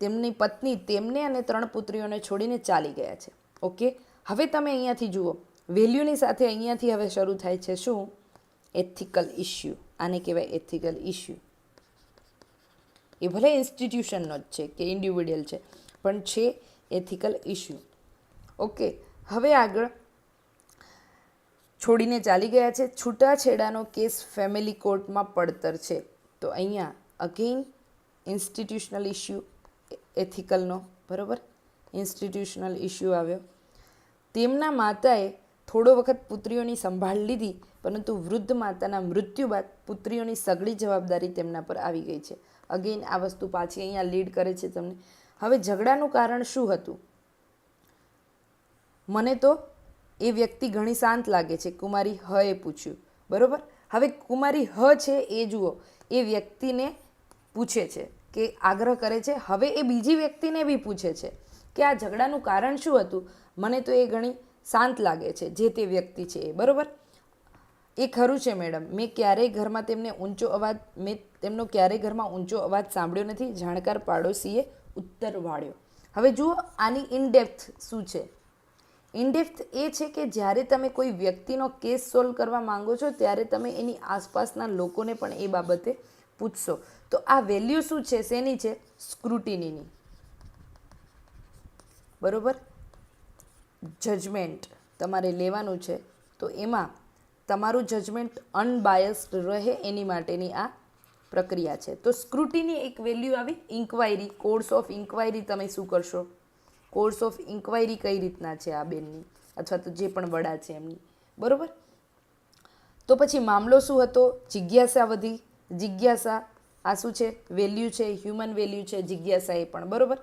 તેમને અને 3 પુત્રીઓને છોડીને ચાલી ગયા છે. ઓકે, હવે તમે અહીંયાથી જુઓ, વેલ્યુની સાથે અહીંયાથી હવે શરૂ થાય છે શું, એથિકલ ઇશ્યુ. આને કહેવાય એથિકલ ઇશ્યુ. એ ભલે ઇન્સ્ટિટ્યુશનનો જ છે કે ઇન્ડિવિડ્યુઅલ છે, પણ છે એથિકલ ઇશ્યુ. ઓકે, હવે આગળ છોડીને ચાલી ગયા છે, છૂટાછેડાનો કેસ ફેમિલી કોર્ટમાં પડતર છે. તો અહીંયા અગેઇન ઇન્સ્ટિટ્યુશનલ ઇશ્યુ એથિકલનો, બરાબર. ઇન્સ્ટિટ્યુશનલ ઇશ્યુ આવ્યો. તેમના માતાએ થોડો વખત પુત્રીઓની સંભાળ લીધી, પરંતુ વૃદ્ધ માતાના મૃત્યુ બાદ પુત્રીઓની સઘળી જવાબદારી તેમના પર આવી ગઈ છે. અગેઇન આ વસ્તુ પાછી અહીંયા લીડ કરે છે તમને. હવે ઝઘડાનું કારણ શું હતું, મને તો એ વ્યક્તિ ઘણી શાંત લાગે છે, કુમારી હએ પૂછ્યું, બરાબર. હવે કુમારી હ છે એ જુઓ, એ વ્યક્તિને પૂછે છે કે આગ્રહ કરે છે. હવે એ બીજી વ્યક્તિને બી પૂછે છે કે આ ઝઘડાનું કારણ શું હતું, મને તો એ ઘણી શાંત લાગે છે, જે તે વ્યક્તિ છે એ, બરાબર. એ ખરું છે મેડમ, મેં તેમનો ક્યારેય ઘરમાં ઊંચો અવાજ સાંભળ્યો નથી, જાણકાર પાડોશીએ ઉત્તર વાળ્યો. હવે જુઓ આની ઇનડેપ્થ શું છે. ઇનડેપ્થ એ છે કે જ્યારે તમે કોઈ વ્યક્તિનો કેસ સોલ્વ કરવા માંગો છો ત્યારે તમે એની આસપાસના લોકોને પણ એ બાબતે પૂછશો. તો આ વેલ્યુ શું છે, શેની છે, સ્ક્રુટિનીની, બરાબર. જજમેન્ટ તમારે લેવાનું છે, તો એમાં તમારું જજમેન્ટ અનબાયસ્ડ રહે એની માટેની આ પ્રક્રિયા છે. તો સ્ક્રુટિની એક વેલ્યુ આવી. ઇન્ક્વાયરી, કોર્સ ઓફ ઇન્ક્વાયરી તમે શું કરશો, કોર્સ ઓફ ઇન્ક્વાયરી કઈ રીતના છે આ બેનની, અથવા તો જે પણ વડા છે એમની, બરાબર. તો પછી મામલો શું હતો? જિજ્ઞાસા વધી. જિજ્ઞાસા આ શું છે? વેલ્યુ છે, હ્યુમન વેલ્યુ છે જિજ્ઞાસા એ પણ, બરાબર.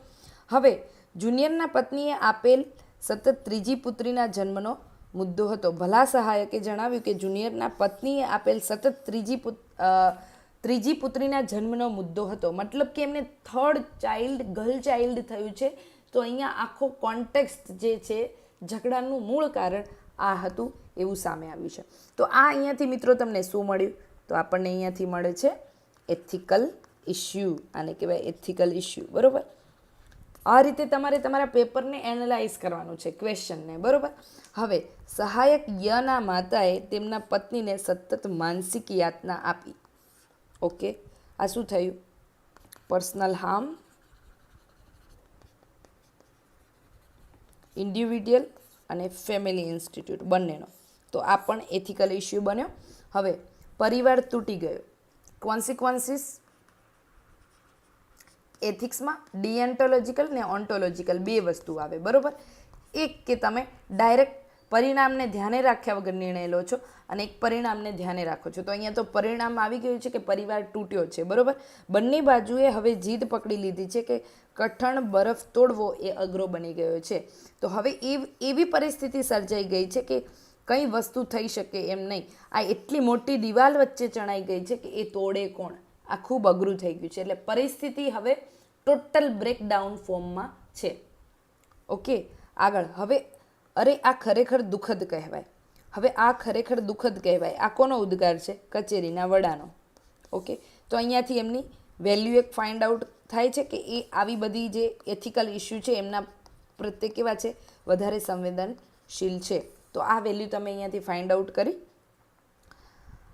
હવે જુનિયરના પત્નીએ આપેલ સતત ત્રીજી પુત્રીના જન્મનો મુદ્દો હતો. ભલા સહાયકે જણાવ્યું કે જુનિયરના પત્નીએ આપેલ સતત ત્રીજી પુત્રીના જન્મનો મુદ્દો હતો. મતલબ કે એમને થર્ડ ચાઇલ્ડ, ગર્લ ચાઇલ્ડ થયું છે. તો અહીંયા આખો કોન્ટેક્સ્ટ જે છે, ઝઘડાનું મૂળ કારણ આ હતું એવું સામે આવ્યું છે. તો આ અહીંયાથી મિત્રો તમને શું મળ્યું? તો આપણને અહીંયાથી મળે છે એથિકલ ઇશ્યુ. આને કહેવાય એથિકલ ઇશ્યુ, બરાબર. આ રીતે તમારે તમારા પેપરને એનાલાઇઝ કરવાનું છે, ક્વેશ્ચનને, બરાબર. હવે સહાયક યના માતાએ તેમના પત્નીને સતત માનસિક યાતના આપી. ઓકે, આ શું થયું? પર્સનલ હાર્મ, ઇન્ડિવિડ્યુઅલ અને ફેમિલી ઇન્સ્ટિટ્યૂટ બંનેનો. તો આ પણ એથિકલ ઇશ્યુ બન્યો. હવે પરિવાર તૂટી ગયો. કોન્સિક્વન્સીસ એથિક્સમાં ડિએન્ટોલોજીકલ ને ઓન્ટોલોજીકલ બે વસ્તુ આવે, બરાબર. એક કે તમે ડાયરેક્ટ પરિણામને ધ્યાને રાખ્યા વગર નિર્ણય લો છો અને એક પરિણામને ધ્યાને રાખો છો. તો અહીંયા તો પરિણામ આવી ગયું છે કે પરિવાર તૂટ્યો છે, બરાબર. બંને બાજુએ હવે જીદ પકડી લીધી છે કે કઠણ બરફ તોડવો એ અઘરો બની ગયો છે. તો હવે એવી પરિસ્થિતિ સર્જાઈ ગઈ છે કે કંઈ વસ્તુ થઈ શકે એમ નહીં. આ એટલી મોટી દિવાલ વચ્ચે ચણાઈ ગઈ છે કે એ તોડે કોણ? આ ખૂબ અઘરું થઈ ગયું છે. એટલે પરિસ્થિતિ હવે ટોટલ બ્રેકડાઉન ફોર્મમાં છે. ઓકે, આગળ. હવે અરે આ ખરેખર દુઃખદ કહેવાય. હવે આ ખરેખર દુઃખદ કહેવાય, આ કોનો ઉદ્ગાર છે? કચેરીના વડાનો. ઓકે, તો અહીંયાથી એમની વેલ્યુ એક ફાઇન્ડ આઉટ થાય છે કે એ આવી બધી જે એથિકલ ઇશ્યુ છે એમના પ્રત્યે કેવા છે? વધારે સંવેદનશીલ છે. તો આ વેલ્યુ તમે અહીંયાથી ફાઇન્ડ આઉટ કરી.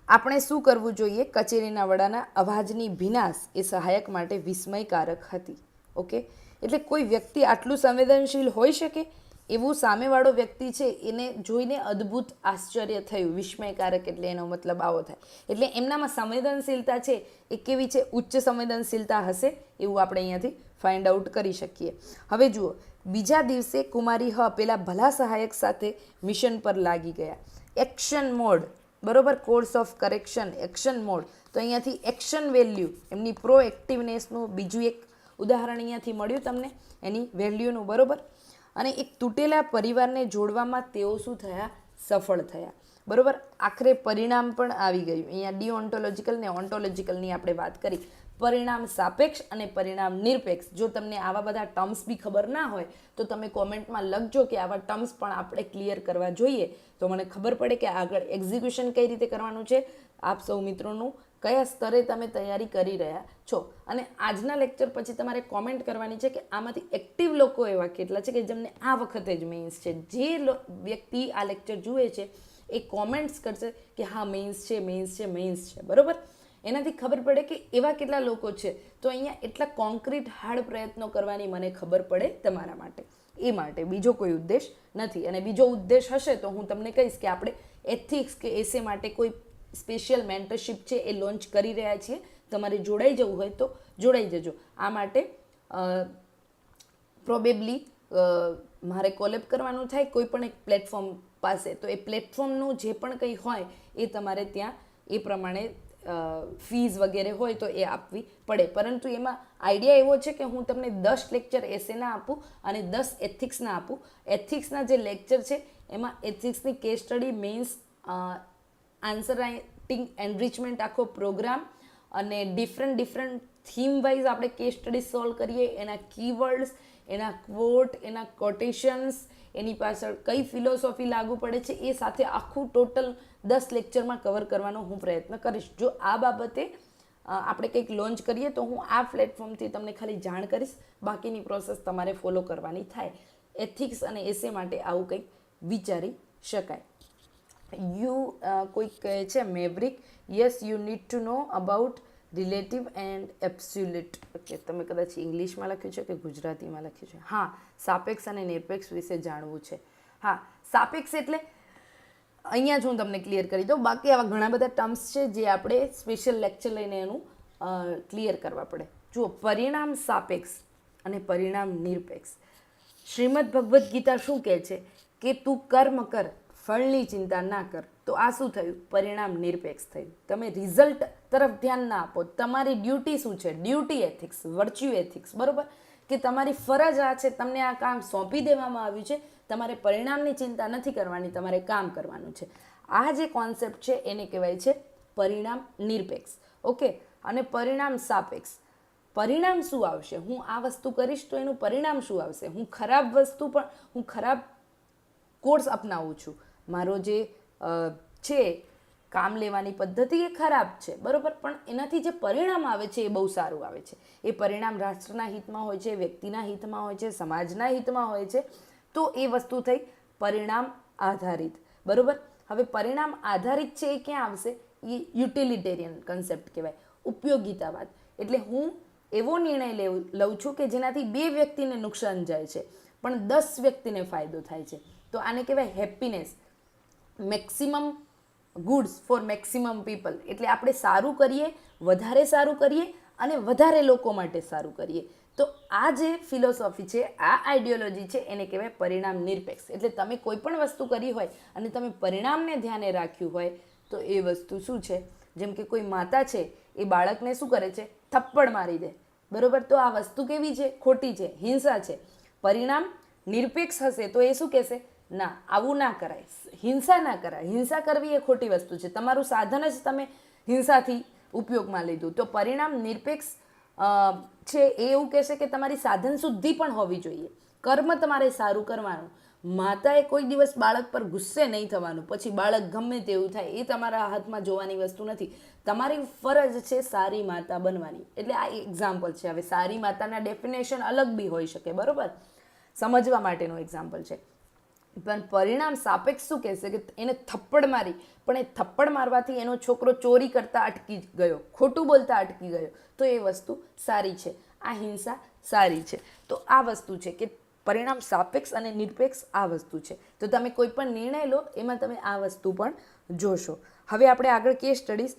આપણે શું કરવું જોઈએ? કચેરીના વડાના અવાજની ભીનાશ એ સહાયક માટે વિસ્મયકારક હતી. ઓકે, એટલે કોઈ વ્યક્તિ આટલું સંવેદનશીલ હોઈ શકે એવું સામેવાળો વ્યક્તિ છે એને જોઈને અદ્ભુત આશ્ચર્ય થયું. વિસ્મયકારક એટલે એનો મતલબ આવો થાય. એટલે એમનામાં સંવેદનશીલતા છે એ કેવી છે? ઉચ્ચ સંવેદનશીલતા હશે એવું આપણે અહીંયાથી ફાઇન્ડ આઉટ કરી શકીએ. હવે જુઓ, બીજા દિવસે કુમારી હ પેલા ભલા સહાયક સાથે મિશન પર લાગી ગયા. એક્શન મોડ, બરોબર. Course of correction, action mode. તો અહીંયાથી એક્શન વેલ્યુ, એમની પ્રોએક્ટિવનેસનું બીજું એક ઉદાહરણ અહીંયાથી મળ્યું તમને એની વેલ્યુનું, બરોબર. અને એક તૂટેલા પરિવારને જોડવામાં તેઓ શું થયા? સફળ થયા, બરોબર. આખરે પરિણામ પણ આવી ગયું. અહીંયા ડિઓન્ટોલોજીકલ ને ઓન્ટોલોજીકલની આપણે વાત કરી. પરિણામ સાપેક્ષ અને પરિણામ નિરપેક્ષ. જો તમને આવા બધા ટર્મ્સ બી ખબર ના હોય તો તમે કોમેન્ટમાં લખજો કે આવા ટર્મ્સ પણ આપણે ક્લિયર કરવા જોઈએ, તો મને ખબર પડે કે આગળ એક્ઝિક્યુશન કઈ રીતે કરવાનું છે. આપ સૌ મિત્રોનું કયા સ્તરે તમે તૈયારી કરી રહ્યા છો. અને આજના લેક્ચર પછી તમારે કોમેન્ટ કરવાની છે કે આમાંથી એક્ટિવ લોકો એવા કેટલા છે કે જેમને આ વખતે જ મેઇન્સ છે. જે વ્યક્તિ આ લેક્ચર જુએ છે એ કોમેન્ટ્સ કરશે કે હા મેઇન્સ છે, મેઇન્સ છે, મેઇન્સ છે, બરાબર. એનાથી ખબર પડે કે એવા કેટલા લોકો છે. તો અહીંયા એટલા કોન્ક્રીટ હાર્ડ પ્રયત્નો કરવાની મને ખબર પડે તમારા માટે. એ માટે બીજો કોઈ ઉદ્દેશ નથી. અને બીજો ઉદ્દેશ હશે તો હું તમને કહીશ કે આપણે એથિક્સ કે એસે માટે કોઈ સ્પેશિયલ મેન્ટરશિપ છે એ લોન્ચ કરી રહ્યા છીએ. તમારે જોડાઈ જવું હોય તો જોડાઈ જજો. આ માટે પ્રોબેબલી મારે કોલેબ કરવાનું થાય કોઈ પણ એક પ્લેટફોર્મ પાસે, તો એ પ્લેટફોર્મનું જે પણ કંઈ હોય એ તમારે ત્યાં એ પ્રમાણે ફીઝ વગેરે હોય તો એ આપવી પડે. પરંતુ એમાં આઈડિયા એવો છે કે હું તમને 10 લેક્ચર એસેના આપું અને 10 એથિક્સના આપું. એથિક્સના જે લેક્ચર છે એમાં એથિક્સની case study, mains, answer writing, enrichment, આખો પ્રોગ્રામ અને ડિફરન્ટ થીમ વાઇઝ આપણે કેસ સ્ટડી સોલ્વ કરીએ. એના કીવર્ડ્સ, એના ક્વોટ, એના કોટેશન્સ, એની પાછળ કઈ ફિલોસોફી લાગુ પડે છે એ સાથે આખું ટોટલ 10 લેક્ચરમાં કવર કરવાનો હું પ્રયત્ન કરીશ. જો આ બાબતે આપણે કંઈક લોન્ચ કરીએ તો હું આ પ્લેટફોર્મથી તમને ખાલી જાણ કરીશ. બાકીની પ્રોસેસ તમારે ફોલો કરવાની થાય. એથિક્સ અને એસે માટે આવું કંઈક વિચારી શકાય. કોઈક કહે છે મેવરિક, yes you need to know about relative and absolute. Okay, તમે કદાચ ઇંગ્લિશમાં લખ્યું છે કે ગુજરાતીમાં લખ્યું છે? હા, સાપેક્ષ અને નિરપેક્ષ વિશે જાણવું છે. હા, સાપેક્ષ એટલે અહીંયા જ હું તમને ક્લિયર કરી દઉં. બાકી આવા ઘણા બધા ટર્મ્સ છે જે આપણે સ્પેશિયલ લેક્ચર લઈને એનું ક્લિયર કરવા પડે. જુઓ, પરિણામ સાપેક્ષ અને પરિણામ નિરપેક્ષ. શ્રીમદ ભગવદ્ ગીતા શું કહે છે કે તું કર્મ કર, ફળની ચિંતા ના કર. તો આ શું થયું? પરિણામ નિરપેક્ષ થયું. તમે રિઝલ્ટ તરફ ધ્યાન ના આપો. તમારી ડ્યુટી શું છે? ડ્યુટી એથિક્સ, વર્ચ્યુ એથિક્સ, બરોબર, કે તમારી ફરજ આ છે, તમને આ કામ સોંપી દેવામાં આવ્યું છે, તમારે પરિણામની ચિંતા નથી કરવાની, તમારે કામ કરવાનું છે. આ જે કોન્સેપ્ટ છે એને કહેવાય છે પરિણામ નિરપેક્ષ. ઓકે, અને પરિણામ સાપેક્ષ. પરિણામ શું આવશે? હું આ વસ્તુ કરીશ તો એનું પરિણામ શું આવશે? હું ખરાબ કોર્સ અપનાવું છું, મારો જે છે કામ લેવાની પદ્ધતિ એ ખરાબ છે, બરોબર, પણ એનાથી જે પરિણામ આવે છે એ બહુ સારું આવે છે. એ પરિણામ રાષ્ટ્રના હિતમાં હોય છે, વ્યક્તિના હિતમાં હોય છે, સમાજના હિતમાં હોય છે. તો એ વસ્તુ થઈ પરિણામ આધારિત, બરોબર. હવે પરિણામ આધારિત છે એ ક્યાં આવશે? એ યુટિલિટેરિયન કન્સેપ્ટ કહેવાય, ઉપયોગિતાવાદ. એટલે હું એવો નિર્ણય લઉં છું કે જેનાથી 2 વ્યક્તિને નુકસાન જાય છે પણ 10 વ્યક્તિને ફાયદો થાય છે. તો આને કહેવાય happiness, maximum goods for maximum people. એટલે આપણે સારું કરીએ, વધારે સારું કરીએ અને વધારે લોકો માટે સારું કરીએ. તો આ જે ફિલોસોફી છે, આ આઈડિયોલોજી છે, એને કહેવાય પરિણામ નિરપેક્ષ. એટલે તમે કોઈ પણ વસ્તુ કરી હોય અને તમે પરિણામને ધ્યાને રાખ્યું હોય તો એ વસ્તુ શું છે? જેમ કે કોઈ માતા છે એ બાળકને શું કરે છે? થપ્પડ મારી દે, બરોબર. તો આ વસ્તુ કેવી છે? ખોટી છે, હિંસા છે. પરિણામ નિરપેક્ષ હશે તો એ શું કહેશે? ના, આવું ના કરાય, હિંસા ના કરાય, હિંસા કરવી એ ખોટી વસ્તુ છે, તમારું સાધન જ તમે હિંસાથી ઉપયોગમાં લીધું. તો પરિણામ નિરપેક્ષ છે એ એવું કહેશે કે તમારી સાધન શુદ્ધિ પણ હોવી જોઈએ, કર્મ તમારે સારું કરવાનું. માતાએ કોઈ દિવસ બાળક પર ગુસ્સે નહીં થવાનું, પછી બાળક ગમે તેવું થાય એ તમારા હાથમાં જોવાની વસ્તુ નથી. તમારી ફરજ છે સારી માતા બનવાની. એટલે આ એક્ઝામ્પલ છે. હવે સારી માતાના ડેફિનેશન અલગ બી હોઈ શકે, બરોબર, સમજવા માટેનું એક્ઝામ્પલ છે. પણ પરિણામ સાપેક્ષ શું કહેશે? કે એને થપ્પડ મારી, પણ એ થપ્પડ મારવાથી એનો છોકરો ચોરી કરતા અટકી ગયો, ખોટું બોલતા અટકી ગયો, તો એ વસ્તુ સારી છે. આ હિંસા સારી છે. તો આ વસ્તુ છે કે પરિણામ સાપેક્ષ અને નિરપેક્ષ આ વસ્તુ છે. તો તમે કોઈ પણ નિર્ણય લો એમાં તમે આ વસ્તુ પણ જોશો. હવે આપણે આગળ કેસ સ્ટડીઝ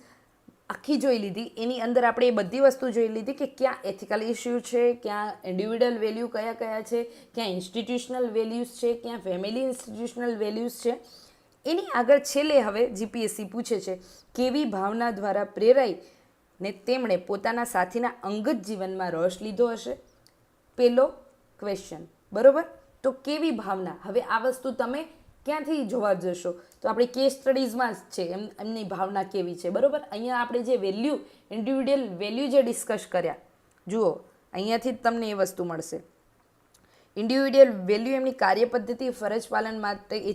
આખી જોઈ લીધી. એની અંદર આપણે એ બધી વસ્તુ જોઈ લીધી કે ક્યાં એથિકલ ઇસ્યુ છે, ક્યાં ઇન્ડિવિડ્યુઅલ વેલ્યુ કયા કયા છે, ક્યાં ઇન્સ્ટિટ્યુશનલ વેલ્યુઝ છે, ક્યાં ફેમિલી ઇન્સ્ટિટ્યુશનલ વેલ્યુઝ છે. એની આગળ છેલ્લે હવે જીપીએસસી પૂછે છે કેવી ભાવના દ્વારા પ્રેરાઈ ને તેમણે પોતાના સાથીના અંગત જીવનમાં રસ લીધો હશે? પેલો ક્વેશ્ચન, બરોબર. તો કેવી ભાવના, હવે આ વસ્તુ તમે ક્યાંથી જોવા જશો? તો આપણે કેસ સ્ટડીઝમાં જ છે એમની ભાવના કેવી છે, બરોબર. અહીંયા આપણે જે વેલ્યુ, ઇન્ડિવિડ્યુઅલ વેલ્યુ જે ડિસ્કસ કર્યા, જુઓ અહીંયાથી જ તમને એ વસ્તુ મળશે. ઇન્ડિવિડ્યુઅલ વેલ્યુ એમની કાર્ય પદ્ધતિ, ફરજ પાલન માટે એ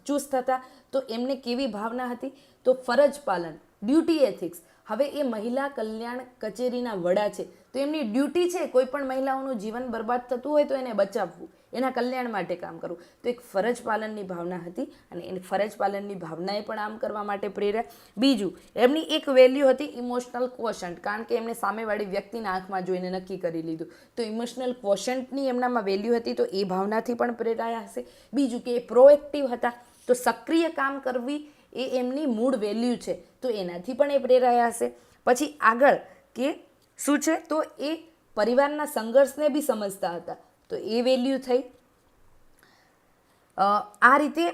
ચુસ્ત હતા. તો એમને કેવી ભાવના હતી? તો ફરજ પાલન, ડ્યુટી એથિક્સ. હવે એ મહિલા કલ્યાણ કચેરીના વડા છે તો એમની ડ્યુટી છે કોઈ પણ મહિલાઓનું જીવન બરબાદ થતું હોય તો એને બચાવવું, એના કલ્યાણ માટે કામ કરવું. તો એક ફરજ પાલનની ભાવના હતી અને એની ફરજ પાલનની ભાવનાએ પણ આમ કરવા માટે પ્રેર્યા. બીજું, એમની એક વેલ્યુ હતી ઇમોશનલ ક્વોશન્ટ, કારણ કે એમને સામેવાળી વ્યક્તિના આંખમાં જોઈને નક્કી કરી લીધું. તો ઇમોશનલ ક્વોશન્ટની એમનામાં વેલ્યુ હતી, તો એ ભાવનાથી પણ પ્રેરાયા હશે. બીજું કે એ પ્રોએક્ટિવ હતા, તો સક્રિય કામ કરવી એ એમની મૂળ વેલ્યુ છે, તો એનાથી પણ એ પ્રેરાયા હશે. પછી આગળ કે શું છે? તો એ પરિવારના સંઘર્ષને બી સમજતા હતા, તો એ વેલ્યુ થઈ. આ રીતે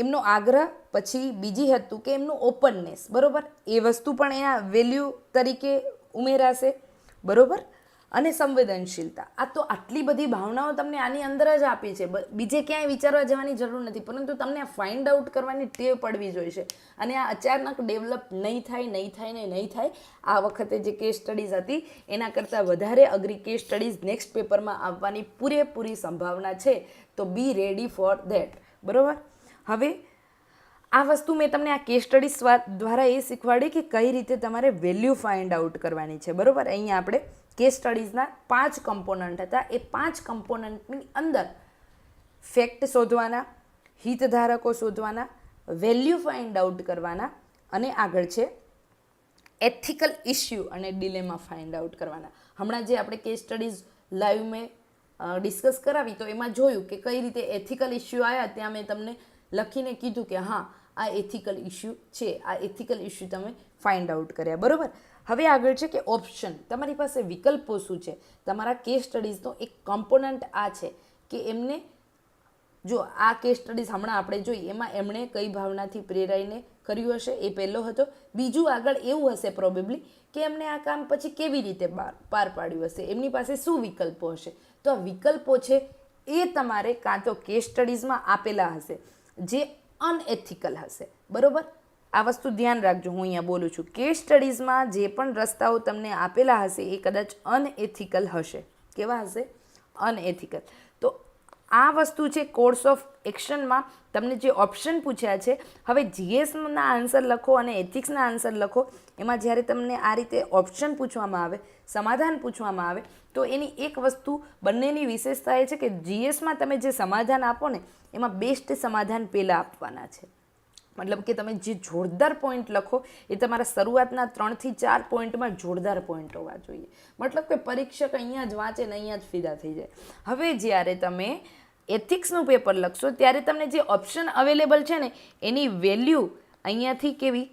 એમનો આગ્રહ. પછી બીજી હતું કે એમનું ઓપનનેસ, બરોબર, એ વસ્તુ પણ એના વેલ્યુ તરીકે ઉમેરાશે, બરોબર. અને સંવેદનશીલતા. આ તો આટલી બધી ભાવનાઓ તમને આની અંદર જ આપી છે, બીજે ક્યાંય વિચારવા જવાની જરૂર નથી, પરંતુ તમને આ ફાઇન્ડ આઉટ કરવાની ટેવ પડવી જોઈશે. અને આ અચાનક ડેવલપ નહીં થાય. આ વખતે જે કેસ સ્ટડીઝ હતી એના કરતાં વધારે અઘરી કેસ સ્ટડીઝ નેક્સ્ટ પેપરમાં આવવાની પૂરેપૂરી સંભાવના છે. તો બી રેડી ફોર ધેટ, બરોબર. હવે આ વસ્તુ મેં તમને આ કેસ સ્ટડીઝ દ્વારા એ શીખવાડી કે કઈ રીતે તમારે વેલ્યુ ફાઇન્ડ આઉટ કરવાની છે, બરોબર. અહીંયા આપણે કેસ સ્ટડીઝના 5 કમ્પોનન્ટ હતા. એ 5 કમ્પોનન્ટની અંદર ફેક્ટ શોધવાના, હિતધારકો શોધવાના, વેલ્યુ ફાઇન્ડ આઉટ કરવાના અને આગળ છે એથિકલ ઇસ્યુ અને ડિલેમા ફાઇન્ડ આઉટ કરવાના. હમણાં જે આપણે કેસ સ્ટડીઝ લાઈવ મેં ડિસ્કસ કરાવી તો એમાં જોયું કે કઈ રીતે એથિકલ ઇસ્યુ આવ્યા, ત્યાં મેં તમને લખીને કીધું કે હા આ એથિકલ ઇસ્યુ છે, આ એથિકલ ઇસ્યુ તમે ફાઇન્ડ આઉટ કર્યા, બરોબર. હવે આગળ છે કે ઓપ્શન, તમારી પાસે વિકલ્પો શું છે. તમારા કેસ સ્ટડીઝનો એક કમ્પોનન્ટ આ છે કે એમને જો આ કેસ સ્ટડીઝ હમણાં આપણે જોઈ એમાં એમણે કઈ ભાવનાથી પ્રેરાઈને કર્યું હશે એ પહેલો હતો. બીજું આગળ એવું હશે પ્રોબેબલી કે એમને આ કામ પછી કેવી રીતે પાર પાડ્યું હશે, એમની પાસે શું વિકલ્પો હશે. તો આ વિકલ્પો છે એ તમારે કાં તો કેસ સ્ટડીઝમાં આપેલા હશે જે અનએથિકલ હશે, બરાબર. આ વસ્તુ ધ્યાન રાખજો, હું અહીંયા બોલું છું. કેસ સ્ટડીઝમાં જે પણ રસ્તાઓ તમને આપેલા હશે એ કદાચ અનએથિકલ હશે. કેવા હશે? અનએથિકલ. તો આ વસ્તુ છે કોર્સ ઓફ એક્શનમાં તમને જે ઓપ્શન પૂછ્યા છે, હવે જીએસના આન્સર લખો અને એથિક્સના આન્સર લખો, એમાં જ્યારે તમને આ રીતે ઓપ્શન પૂછવામાં આવે, સમાધાન પૂછવામાં આવે, તો એની એક વસ્તુ બંનેની વિશેષતા એ છે કે જીએસમાં તમે જે સમાધાન આપો ને એમાં બેસ્ટ સમાધાન પહેલાં આપવાના છે. મતલબ કે તમે જે જોરદાર પોઈન્ટ લખો એ તમારા શરૂઆતના 3 થી 4 પોઈન્ટમાં જોરદાર પોઈન્ટ હોવા જોઈએ. મતલબ કે પરીક્ષક અહીંયા જ વાંચે ને અહીંયા જ ફિદા થઈ જાય. હવે જ્યારે તમે એથિક્સનું પેપર લખશો ત્યારે તમને જે ઓપ્શન અવેલેબલ છે ને એની વેલ્યુ અહીંયાથી કેવી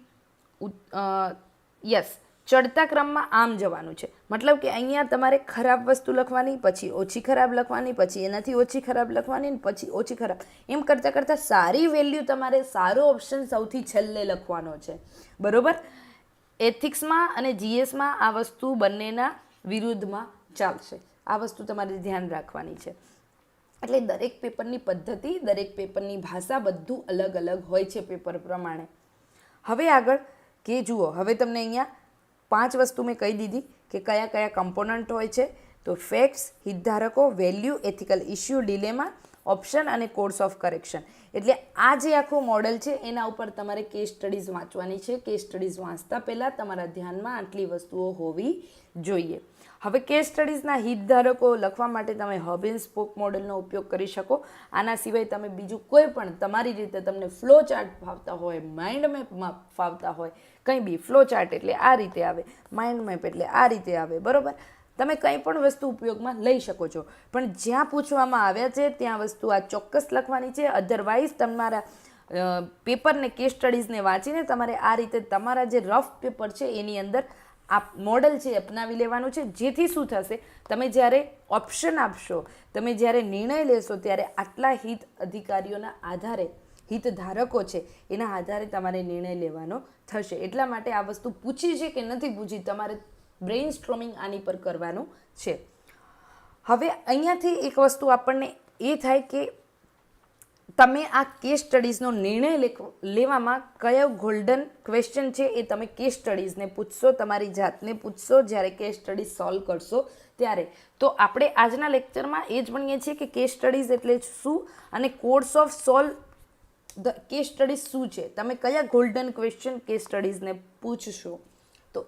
યસ ચડતા ક્રમમાં આમ જવાનું છે. મતલબ કે અહીંયા તમારે ખરાબ વસ્તુ લખવાની, પછી ઓછી ખરાબ લખવાની, પછી એનાથી ઓછી ખરાબ લખવાની, પછી ઓછી ખરાબ, એમ કરતાં કરતાં સારી વેલ્યુ તમારે સારો ઓપ્શન સૌથી છેલ્લે લખવાનો છે, બરાબર. એથિક્સમાં અને જીએસમાં આ વસ્તુ બંનેના વિરુદ્ધમાં ચાલશે. આ વસ્તુ તમારે ધ્યાન રાખવાની છે. એટલે દરેક પેપરની પદ્ધતિ, દરેક પેપરની ભાષા બધું અલગ અલગ હોય છે પેપર પ્રમાણે. હવે આગળ કે જુઓ, હવે તમને અહીંયા 5 વસ્તુ મેં કહી દીધી કે કયા કયા કમ્પોનન્ટ હોય છે. તો ફેક્ટ્સ, હિતધારકો, value, ethical issue, dilemma, option અને કોર્સ ઓફ કરેક્શન. એટલે આ જે આખું મોડલ છે એના ઉપર તમારે કેસ સ્ટડીઝ વાંચવાની છે. કેસ સ્ટડીઝ વાંચતા પહેલાં તમારા ધ્યાનમાં આટલી વસ્તુઓ હોવી જોઈએ. હવે કેસ સ્ટડીઝના હિતધારકો લખવા માટે તમે હબ એન્ડ સ્પોક મોડલનો ઉપયોગ કરી શકો. આના સિવાય તમે બીજું કોઈ પણ તમારી રીતે તમને ફ્લો ચાર્ટ ફાવતા હોય, માઇન્ડ મેપમાં ફાવતા હોય, કંઈ બી ફ્લો ચાર્ટ એટલે આ રીતે આવે, માઇન્ડ મેપ એટલે આ રીતે આવે, બરાબર. તમે કંઈ પણ વસ્તુ ઉપયોગમાં લઈ શકો છો, પણ જ્યાં પૂછવામાં આવ્યા છે ત્યાં વસ્તુ આ ચોક્કસ લખવાની છે. અધરવાઇઝ તમારા પેપરને કેસ સ્ટડીઝને વાંચીને તમારે આ રીતે તમારા જે રફ પેપર છે એની અંદર આ મોડલ છે અપનાવી લેવાનું છે. જેથી શું થશે, તમે જ્યારે ઓપ્શન આપશો, તમે જ્યારે નિર્ણય લેશો ત્યારે આટલા હિત અધિકારીઓના આધારે, હિતધારકો છે એના આધારે તમારે નિર્ણય લેવાનો થશે. એટલા માટે આ વસ્તુ પૂછી છે કે નથી પૂછી, તમારે બ્રેઇન સ્ટ્રોમિંગ આની પર કરવાનું છે. હવે અહીંયાથી એક વસ્તુ આપણને એ થાય કે તમે આ કેસ સ્ટડીઝનો નિર્ણય લેવામાં કયો ગોલ્ડન ક્વેશ્ચન છે એ તમે કેસ સ્ટડીઝને પૂછશો, તમારી જાતને પૂછશો જ્યારે કેસ સ્ટડીઝ સોલ્વ કરશો ત્યારે. તો આપણે આજના લેક્ચરમાં એ જ ભણીએ છીએ કે કેસ સ્ટડીઝ એટલે શું અને course of solve the case studies શું છે. તમે કયા ગોલ્ડન ક્વેશ્ચન કેસ સ્ટડીઝને પૂછશો. તો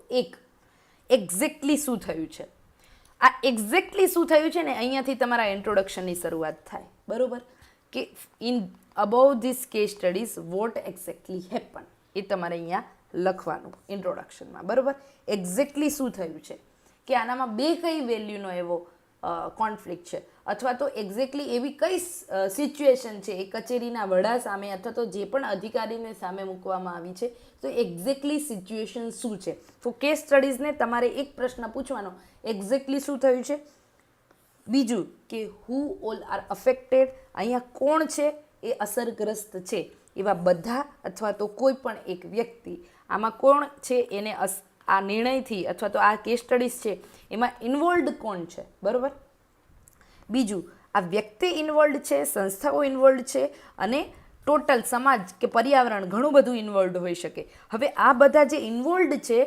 એક્ઝેક્ટલી શું થયું છે, આ એક્ઝેક્ટલી શું થયું છે ને અહીંયાથી તમારા ઇન્ટ્રોડક્શનની શરૂઆત થાય, બરાબર. કે in about this case studies what exactly happen એ તમારે અહીંયા લખવાનું ઇન્ટ્રોડક્શનમાં, બરાબર. એક્ઝેક્ટલી શું થયું છે કે આનામાં કઈ વેલ્યુનો એવો કોન્ફ્લિક્ટ છે, અથવા તો એક્ઝેક્ટલી એવી કઈ સિચ્યુએશન છે એ કચેરીના વડા સામે અથવા તો જે પણ અધિકારીને સામે મૂકવામાં આવી છે, તો એક્ઝેક્ટલી સિચ્યુએશન શું છે. તો કેસ સ્ટડીઝને તમારે એક પ્રશ્ન પૂછવાનો, એક્ઝેક્ટલી શું થયું છે. બીજું કે હુ ઓલ આર અફેક્ટેડ, અહીંયા કોણ છે એ અસરગ્રસ્ત છે, એવા બધા અથવા તો કોઈ પણ એક વ્યક્તિ, આમાં કોણ છે એને આ નિર્ણયથી અથવા તો આ કેસ સ્ટડીઝ છે એમાં ઇન્વોલ્વડ કોણ છે, બરાબર. બીજું આ વ્યક્તિ ઇન્વોલ્વડ છે, સંસ્થાઓ ઇન્વોલ્વડ છે અને ટોટલ સમાજ કે પર્યાવરણ ઘણું બધું ઇન્વોલ્વડ હોઈ શકે. હવે આ બધા જે ઇન્વોલ્વડ છે,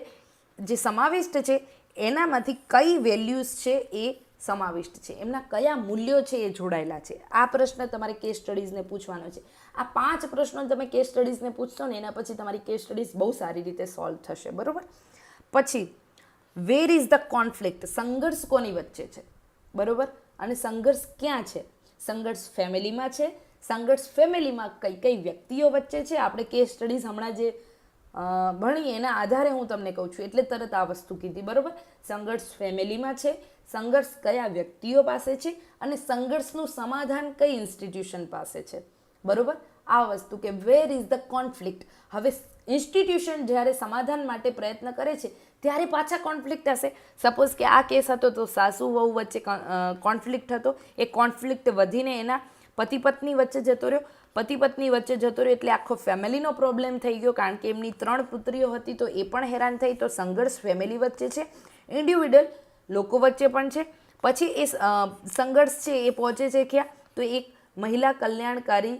જે સમાવિષ્ટ છે, એનામાંથી કઈ વેલ્યુઝ છે એ સમાવિષ્ટ છે, એમના કયા મૂલ્યો છે એ જોડાયેલા છે. આ પ્રશ્ન તમારે કેસ સ્ટડીઝને પૂછવાનો છે. આ 5 પ્રશ્નો તમે કેસ સ્ટડીઝને પૂછશો ને એના પછી તમારી કેસ સ્ટડીઝ બહુ સારી રીતે સોલ્વ થશે, બરાબર. પછી વેર ઇઝ ધ કોન્ફ્લિક્ટ, સંઘર્ષ કોની વચ્ચે છે, બરાબર. અને સંઘર્ષ ક્યાં છે, સંઘર્ષ ફેમિલીમાં છે, સંઘર્ષ ફેમિલીમાં કઈ કઈ વ્યક્તિઓ વચ્ચે છે. આપણે કેસ સ્ટડીઝ હમણાં જે ભણીએ એના આધારે હું તમને કહું છું એટલે તરત આ વસ્તુ કીધી, બરાબર. સંઘર્ષ ફેમિલીમાં છે, સંઘર્ષ કયા વ્યક્તિઓ પાસે છે અને સંઘર્ષનું સમાધાન કઈ ઇન્સ્ટિટ્યુશન પાસે છે, બરાબર. આ વસ્તુ કે વેર ઇઝ ધ કોન્ફ્લિક્ટ. હવે ઇન્સ્ટિટ્યુશન જ્યારે સમાધાન માટે પ્રયત્ન કરે છે ત્યારે પાછા કોન્ફ્લિક્ટ હશે. સપોઝ કે આ કેસ હતો તો સાસુ વહુ વચ્ચે કોન્ફ્લિક્ટ હતો, એ કોન્ફ્લિક્ટ વધીને એના પતિ પત્ની વચ્ચે જતો રહ્યો. પતિ પત્ની વચ્ચે જતો રહ્યો એટલે આખો ફેમિલીનો પ્રોબ્લેમ થઈ ગયો, કારણ કે એમની 3 પુત્રીઓ હતી તો એ પણ હેરાન થઈ. તો સંઘર્ષ ફેમિલી વચ્ચે છે, ઇન્ડિવિડ્યુઅલ લોકો વચ્ચે પણ છે. પછી એ સંઘર્ષ છે એ પહોંચે છે ક્યાં? તો એક મહિલા કલ્યાણકારી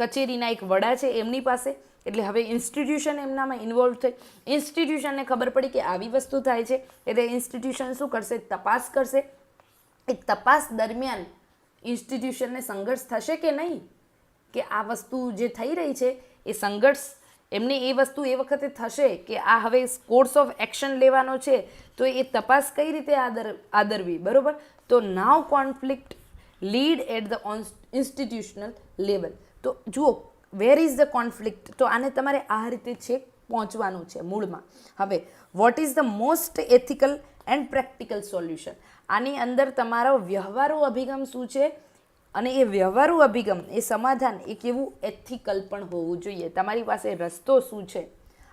કચેરીના એક વડા છે એમની પાસે. એટલે હવે ઇન્સ્ટિટ્યુશન એમનામાં ઇન્વોલ્વ થઈ. ઇન્સ્ટિટ્યુશનને ખબર પડી કે આવી વસ્તુ થાય છે એટલે ઇન્સ્ટિટ્યુશન શું કરશે? તપાસ કરશે. એ તપાસ દરમિયાન ઇન્સ્ટિટ્યુશનને સંઘર્ષ થશે કે નહીં, કે આ વસ્તુ જે થઈ રહી છે એ સંઘર્ષ એમને એ વસ્તુ એ વખતે થશે કે આ હવે કોર્સ ઓફ એક્શન લેવાનો છે, તો એ તપાસ કઈ રીતે આદરવી, બરોબર? તો now conflict lead at the institutional level. તો જુઓ, વેર ઇઝ ધ કોન્ફ્લિક્ટ? તો આને તમારે આ રીતે છેક પહોંચવાનું છે મૂળમાં. હવે what is the most ethical and practical solution? આની અંદર તમારો વ્યવહારુ અભિગમ શું છે, અને એ વ્યવહારુ અભિગમ, એ સમાધાન એ કેવું એથિકલ પણ હોવું જોઈએ. તમારી પાસે રસ્તો શું છે,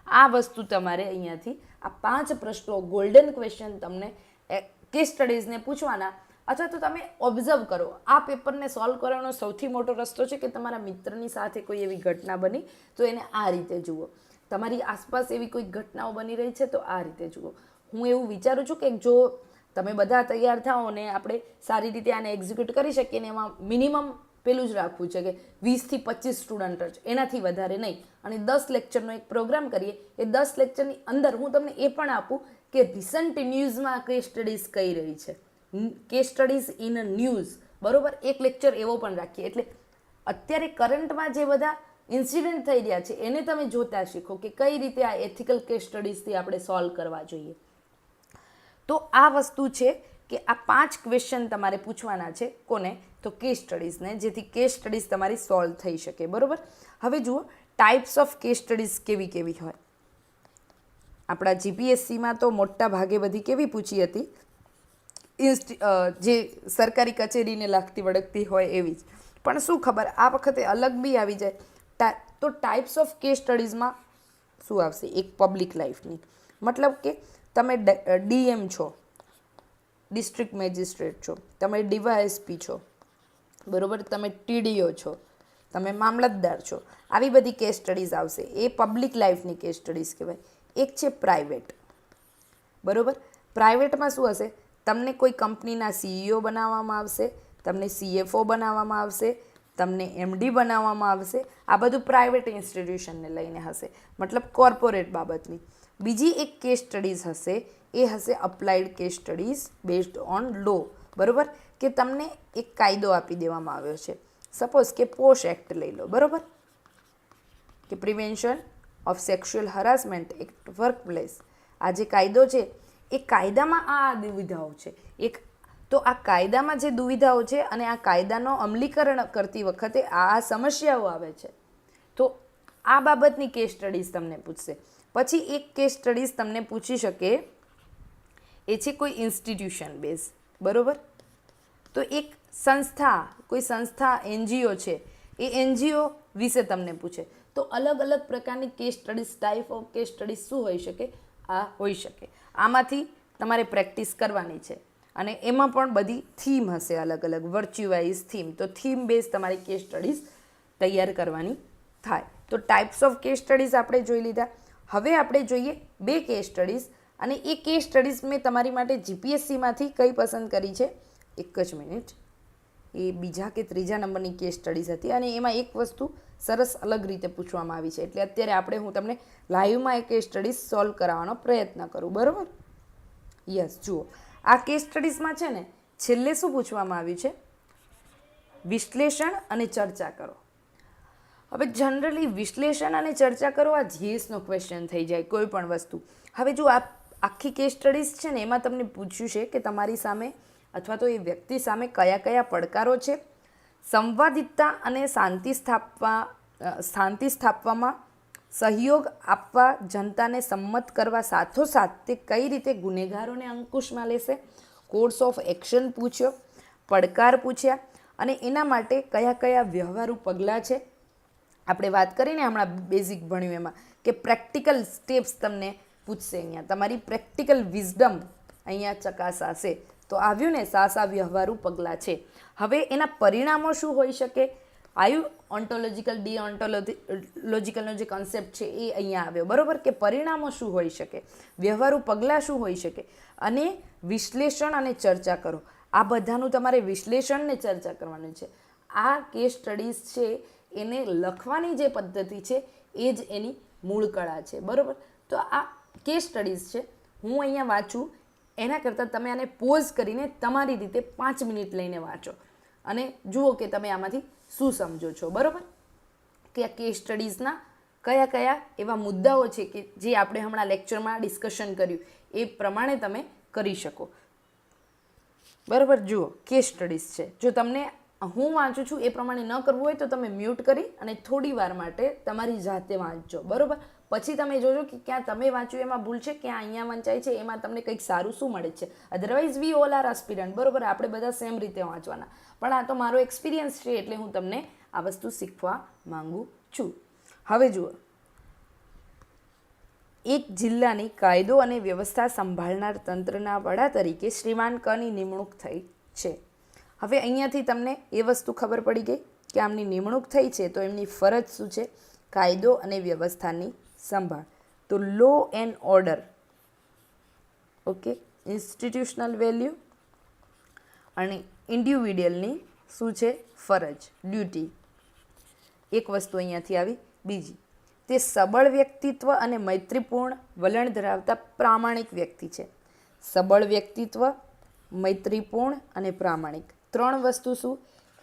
આ વસ્તુ તમારે અહીંયાથી આ 5 પ્રશ્નો ગોલ્ડન ક્વેશ્ચન તમને કેસ સ્ટડીઝને પૂછવાના, અથવા તો તમે ઓબ્ઝર્વ કરો. આ પેપરને સોલ્વ કરવાનો સૌથી મોટો રસ્તો છે કે તમારા મિત્રની સાથે કોઈ એવી ઘટના બની તો એને આ રીતે જુઓ. તમારી આસપાસ એવી કોઈ ઘટનાઓ બની રહી છે તો આ રીતે જુઓ. હું એવું વિચારું છું કે જો તમે બધા તૈયાર થાઓ ને આપણે સારી રીતે આને એક્ઝિક્યુટ કરી શકીએ, ને એમાં મિનિમમ પેલું જ રાખવું છે કે 20 થી 25 સ્ટુડન્ટ જ, એનાથી વધારે નહીં. અને 10 લેક્ચરનો એક પ્રોગ્રામ કરીએ. એ 10 લેક્ચરની અંદર હું તમને એ પણ આપું કે રિસન્ટ ન્યૂઝમાં કેસ સ્ટડીઝ કઈ રહી છે, કેસ સ્ટડીઝ ઇન ન્યૂઝ, બરોબર? એક લેક્ચર એવો પણ રાખીએ. એટલે અત્યારે કરંટમાં જે બધા ઇન્સિડન્ટ થઈ રહ્યા છે એને તમે જોતા શીખો કે કઈ રીતે આ એથિકલ કેસ સ્ટડીઝથી આપણે સોલ્વ કરવા જોઈએ. તો આ વસ્તુ છે કે આ 5 ક્વેશ્ચન તમારે પૂછવાના છે. કોને? તો કેસ સ્ટડીઝને, જેથી કેસ સ્ટડીઝ તમારી સોલ્વ થઈ શકે, બરોબર? હવે જુઓ, ટાઈપ્સ ઓફ કેસ સ્ટડીઝ કેવી કેવી હોય. આપણા જીપીએસસીમાં તો મોટા ભાગે બધી કેવી પૂછી હતી? જે સરકારી કચેરીને લાગતી વળગતી હોય એવી જ. પણ શું ખબર, આ વખતે અલગ બી આવી જાય. તો ટાઈપ્સ ઓફ કેસ સ્ટડીઝમાં શું આવશે? એક પબ્લિક લાઈફની, મતલબ કે તમે ડીએમ છો, ડિસ્ટ્રિક્ટ મેજિસ્ટ્રેટ છો, તમે ડીવાયએસપી છો, બરોબર? તમે ટીડીઓ છો, તમે મામલતદાર છો. આવી બધી કેસ સ્ટડીઝ આવશે. એ પબ્લિક લાઈફની કેસ સ્ટડીઝ કહેવાય. એક છે પ્રાઇવેટ, બરોબર? પ્રાઇવેટમાં શું હશે? તમને કોઈ કંપનીના સીઈઓ બનાવવામાં આવશે, તમને સીએફઓ બનાવવામાં આવશે, તમને એમડી બનાવવામાં આવશે. આ બધું પ્રાઇવેટ ઇન્સ્ટિટ્યુશનને લઈને હશે, મતલબ કોર્પોરેટ બાબતની. બીજી એક કેસ સ્ટડીઝ હશે, એ હશે applied case studies based on law, બરોબર? કે તમને એક કાયદો આપી દેવામાં આવ્યો છે. સપોઝ કે પોશ એક્ટ લઈ લો, બરોબર? કે prevention of sexual હરાસમેન્ટ act work place. આ જે કાયદો છે એ કાયદામાં આ દુવિધાઓ છે. તો આ કાયદામાં જે દુવિધાઓ છે અને આ કાયદાનો અમલીકરણ કરતી વખતે આ સમસ્યાઓ આવે છે, તો આ બાબતની કેસ સ્ટડીઝ તમને પૂછશે. પછી એક કેસ સ્ટડીઝ તમને પૂછી શકે, એ છે કોઈ ઇન્સ્ટિટ્યુશન બેઝ, બરોબર? તો એક સંસ્થા, કોઈ સંસ્થા એનજીઓ છે, એ એનજીઓ વિશે તમને પૂછે. તો અલગ અલગ પ્રકારની case studies, type of case studies શું હોઈ શકે? આ હોઈ શકે. આમાંથી તમારે પ્રેક્ટિસ કરવાની છે. અને એમાં પણ બધી થીમ હશે અલગ અલગ, વર્ચ્યુવાઇઝ થીમ. તો થીમ બેઝ તમારી કેસ સ્ટડીઝ તૈયાર કરવાની થાય. તો ટાઈપ્સ ઓફ કેસ સ્ટડીઝ આપણે જોઈ લીધા. હવે આપણે જોઈએ 2 કેસ સ્ટડીઝ. અને એ કેસ સ્ટડીઝ મેં તમારી માટે જીપીએસસીમાંથી કઈ પસંદ કરી છે? એક જ મિનિટ. એ બીજા કે ત્રીજા નંબરની કેસ સ્ટડીઝ હતી, અને એમાં એક વસ્તુ સરસ અલગ રીતે પૂછવામાં આવી છે. એટલે અત્યારે હું તમને લાઈવમાં એ કેસ સ્ટડીઝ સોલ્વ કરાવવાનો પ્રયત્ન કરું, બરાબર? યસ, જુઓ, આ કેસ સ્ટડીઝમાં છે ને છેલ્લે શું પૂછવામાં આવ્યું છે? વિશ્લેષણ અને ચર્ચા કરો. હવે જનરલી વિશ્લેષણ અને ચર્ચા કરો આ જીએસનો ક્વેશ્ચન થઈ જાય કોઈ પણ વસ્તુ. હવે જો આ આખી કેસ સ્ટડીઝ છે ને એમાં તમને પૂછ્યું છે કે તમારી સામે અથવા તો એ વ્યક્તિ સામે કયા કયા પડકારો છે, સંવાદિતતા અને શાંતિ સ્થાપવામાં સહયોગ આપવા, જનતાને સંમત કરવા, સાથોસાથ તે કઈ રીતે ગુનેગારોને અંકુશમાં લેશે, કોર્સ ઓફ એક્શન પૂછ્યો, પડકાર પૂછ્યા, અને એના માટે કયા કયા વ્યવહારુ પગલાં છે. આપણે વાત કરીને હમણાં બેઝિક ભણ્યું એમાં કે પ્રેક્ટિકલ સ્ટેપ્સ તમને પૂછશે. અહીંયા તમારી પ્રેક્ટિકલ વિઝડમ અહીંયા ચકાસાશે. તો આવ્યું ને સાસા વ્યવહારુ પગલાં છે. હવે એના પરિણામો શું હોઈ શકે? આવ્યું ઓન્ટોલોજીકલ ડીઓન્ટોલોજીકલનો જે કોન્સેપ્ટ છે એ અહીંયા આવ્યો, બરાબર, કે પરિણામો શું હોઈ શકે, વ્યવહારુ પગલાં શું હોઈ શકે, અને વિશ્લેષણ અને ચર્ચા કરો. આ બધાનું તમારે વિશ્લેષણ ને ચર્ચા કરવાનું છે. આ કેસ સ્ટડીઝ છે એને લખવાની જે પદ્ધતિ છે એ જ એની મૂળ કળા છે, બરાબર. તો આ કેસ સ્ટડીઝ છે, હું અહીંયા વાંચું એના કરતાં તમે આને પોઝ કરીને તમારી રીતે 5 મિનિટ લઈને વાંચો અને જુઓ કે તમે આમાંથી શું સમજો છો, બરાબર. કે આ કેસ સ્ટડીઝના કયા કયા એવા મુદ્દાઓ છે કે જે આપણે હમણાં લેક્ચરમાં ડિસ્કશન કર્યું એ પ્રમાણે તમે કરી શકો, બરાબર. જુઓ કેસ સ્ટડીઝ છે, જો તમને હું વાંચું છું એ પ્રમાણે ન કરવું હોય તો તમે મ્યુટ કરી અને થોડી વાર માટે તમારી જાતે વાંચજો, બરાબર. પછી તમે જોજો કે ક્યાં તમે વાંચ્યું એમાં ભૂલ છે, ક્યાં અહીંયા વંચાય છે, એમાં તમને કંઈક સારું શું મળે છે. Otherwise we all are aspirant, બરાબર, આપણે બધા સેમ રીતે વાંચવાના. પણ આ તો મારો એક્સપિરિયન્સ છે એટલે હું તમને આ વસ્તુ શીખવા માંગુ છું. હવે જુઓ, એક જિલ્લાની કાયદો અને વ્યવસ્થા સંભાળનાર તંત્રના વડા તરીકે શ્રીમાન કની નિમણૂક થઈ છે. હવે અહીંયાથી તમને એ વસ્તુ ખબર પડી ગઈ કે આમની નિમણૂક થઈ છે તો એમની ફરજ શું છે? કાયદો અને વ્યવસ્થાની સંભાળ. તો law and order, okay, institutional value અને ઇન્ડિવિડ્યુઅલની શું છે? ફરજ, ડ્યુટી. એક વસ્તુ અહીંયાથી આવી. બીજી, તે સબળ વ્યક્તિત્વ અને મૈત્રીપૂર્ણ વલણ ધરાવતા પ્રામાણિક વ્યક્તિ છે. સબળ વ્યક્તિત્વ, મૈત્રીપૂર્ણ અને પ્રામાણિક, 3 વસ્તુ શું?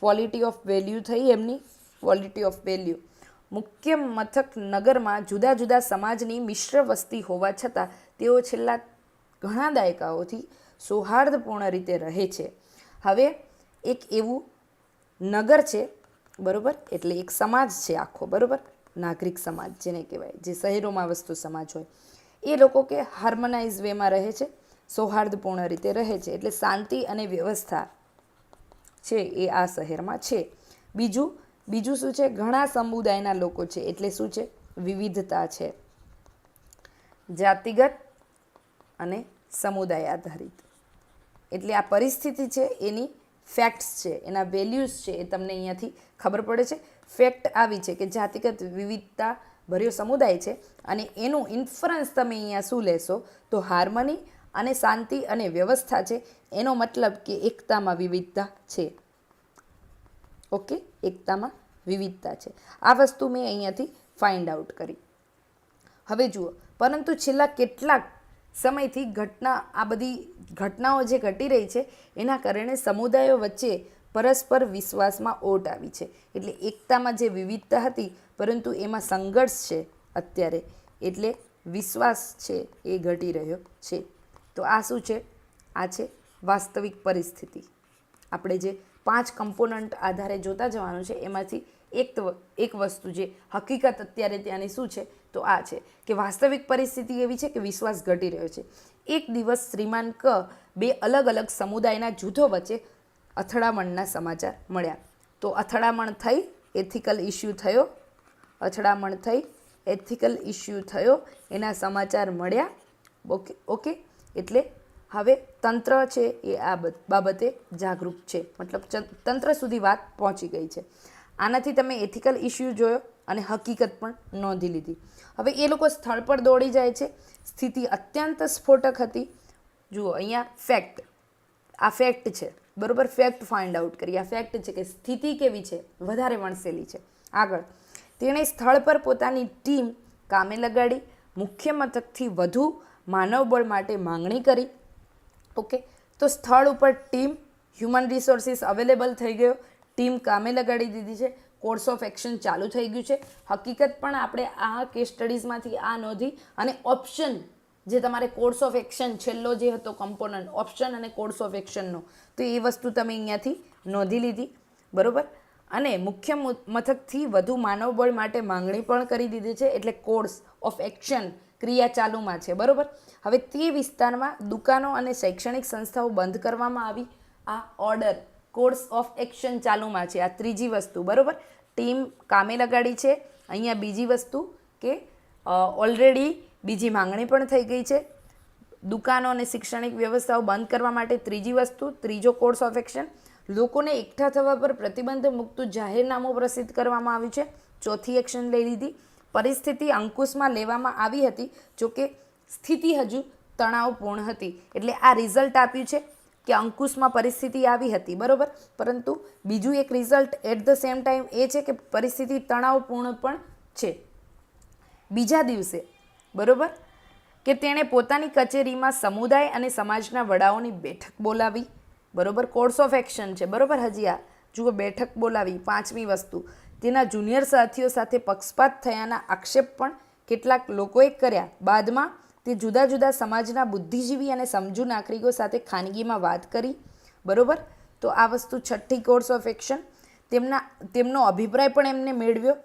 ક્વોલિટી ઓફ વેલ્યુ થઈ એમની. ક્વોલિટી ઓફ વેલ્યુ, મુખ્ય મથક નગરમાં જુદા જુદા સમાજની મિશ્ર વસ્તી હોવા છતાં તેઓ છેલ્લા ઘણા દાયકાઓથી સૌહાર્દપૂર્ણ રીતે રહે છે. હવે એક એવું નગર છે, બરાબર, એટલે એક સમાજ છે આખો, બરાબર, નાગરિક સમાજ જેને કહેવાય, જે શહેરોમાં વસ્તુ સમાજ હોય, એ લોકો કે હાર્મોનાઇઝ વેમાં રહે છે, સૌહાર્દપૂર્ણ રીતે રહે છે, એટલે શાંતિ અને વ્યવસ્થા છે એ આ શહેરમાં છે. બીજું શું છે? ઘણા સમુદાયના લોકો છે, એટલે શું છે? વિવિધતા છે, જાતિગત અને સમુદાય આધારિત. એટલે આ પરિસ્થિતિ છે એની ફેક્ટ્સ છે, એના વેલ્યુઝ છે એ તમને અહીંયાથી ખબર પડે છે. ફેક્ટ આવી છે કે જાતિગત વિવિધતા ભર્યો સમુદાય છે અને એનું ઇન્ફરન્સ તમે અહીંયા શું લેશો? તો હાર્મની અને શાંતિ અને વ્યવસ્થા છે. એનો મતલબ કે એકતામાં વિવિધતા છે, ઓકે, એકતામાં વિવિધતા છે. આ વસ્તુ મેં અહીંયાથી ફાઇન્ડ આઉટ કરી. હવે જુઓ, પરંતુ છેલ્લા કેટલાક સમયથી આ બધી ઘટનાઓ જે ઘટી રહી છે એના કારણે સમુદાયો વચ્ચે પરસ્પર વિશ્વાસમાં ઓટ આવી છે. એટલે એકતામાં જે વિવિધતા હતી પરંતુ એમાં સંઘર્ષ છે અત્યારે, એટલે વિશ્વાસ છે એ ઘટી રહ્યો છે. તો આ શું છે? આ છે વાસ્તવિક પરિસ્થિતિ. આપણે જે 5 કમ્પોનન્ટ આધારે જોતા જવાનું છે એમાંથી એક વસ્તુ જે હકીકત અત્યારે ત્યાંની શું છે? તો આ છે કે વાસ્તવિક પરિસ્થિતિ એવી છે કે વિશ્વાસ ઘટી રહ્યો છે. એક દિવસ શ્રીમાન ક 2 અલગ અલગ સમુદાયના જૂથો વચ્ચે અથડામણના સમાચાર મળ્યા. તો અથડામણ થઈ, એથિકલ ઇસ્યુ થયો, અથડામણ થઈ, એથિકલ ઇસ્યુ થયો, એના સમાચાર મળ્યા, ઓકે. એટલે હવે તંત્ર છે એ આ બાબતે જાગૃત છે, મતલબ તંત્ર સુધી વાત પહોંચી ગઈ છે. આનાથી તમે એથિકલ ઇસ્યુ જોયો અને હકીકત પણ નોંધી લીધી. હવે એ લોકો સ્થળ પર દોડી જાય છે. સ્થિતિ અત્યંત સ્ફોટક હતી. જુઓ અહીંયા ફેક્ટ, આ ફેક્ટ છે, બરાબર, ફેક્ટ ફાઇન્ડ આઉટ કરી. આ ફેક્ટ છે કે સ્થિતિ કેવી છે? વધારે વણસેલી છે. આગળ, તેણે સ્થળ પર પોતાની ટીમ કામે લગાડી, મુખ્ય મથકથી વધુ માનવબળ માટે માંગણી કરી, ઓકે. તો સ્થળ ઉપર ટીમ, હ્યુમન રિસોર્સિસ અવેલેબલ થઈ ગયો, ટીમ કામે લગાડી દીધી છે, કોર્સ ઓફ એક્શન ચાલુ થઈ ગયું છે. હકીકત પણ આપણે આ કેસ સ્ટડીઝમાંથી આ નોંધી અને ઓપ્શન જે તમારે કોર્સ ઓફ એક્શન છેલ્લો જે હતો કમ્પોનન્ટ ઓપ્શન અને કોર્સ ઓફ એક્શનનો, તો એ વસ્તુ તમે અહીંયાથી નોંધી લીધી, બરાબર. અને મુખ્ય મથકથી વધુ માનવબળ માટે માંગણી પણ કરી દીધી છે, એટલે કોર્સ ઓફ એક્શન ક્રિયા ચાલુમાં છે, બરાબર. હવે તે વિસ્તારમાં દુકાનો અને શૈક્ષણિક સંસ્થાઓ બંધ કરવામાં આવી. આ ઓર્ડર, કોર્સ ઓફ એક્શન ચાલુમાં છે. આ ત્રીજી વસ્તુ, બરાબર. ટીમ કામે લગાડી છે. અહીંયા બીજી વસ્તુ કે ઓલરેડી બીજી માંગણી પણ થઈ ગઈ છે. દુકાનો અને શૈક્ષણિક વ્યવસ્થાઓ બંધ કરવા માટે ત્રીજી વસ્તુ, ત્રીજો કોર્સ ઓફ એક્શન, લોકોને એકઠા થવા પર પ્રતિબંધ મૂકતું જાહેરનામું પ્રસિદ્ધ કરવામાં આવ્યું છે. ચોથી એક્શન લઈ લીધી. પરિસ્થિતિ અંકુશમાં લેવામાં આવી હતી, જોકે સ્થિતિ હજુ તણાવપૂર્ણ હતી. એટલે આ રિઝલ્ટ આપ્યું છે કે અંકુશમાં પરિસ્થિતિ આવી હતી, બરોબર, પરંતુ બીજું એક result at the same time એ છે કે પરિસ્થિતિ તણાવપૂર્ણ પણ છે. બીજા દિવસે, બરોબર, કે તેણે પોતાની કચેરીમાં સમુદાય અને સમાજના વડાઓની બેઠક બોલાવી, બરોબર, કોર્સ ઓફ એક્શન છે, બરોબર. હજી આ જુઓ, બેઠક બોલાવી. પાંચમી વસ્તુ, તેના જુનિયર સાથીઓ સાથે પક્ષપાત થયાના આક્ષેપ પણ કેટલાક લોકોએ કર્યા. બાદમાં તે જુદા જુદા સમાજના બુદ્ધિજીવી અને સમજુ નાગરિકો સાથે ખાનગીમાં વાત કરી, બરોબર. તો આ વસ્તુ છઠ્ઠી કોર્સ ઓફ એક્શન. તેમનો અભિપ્રાય પણ એમને મેળવ્યો,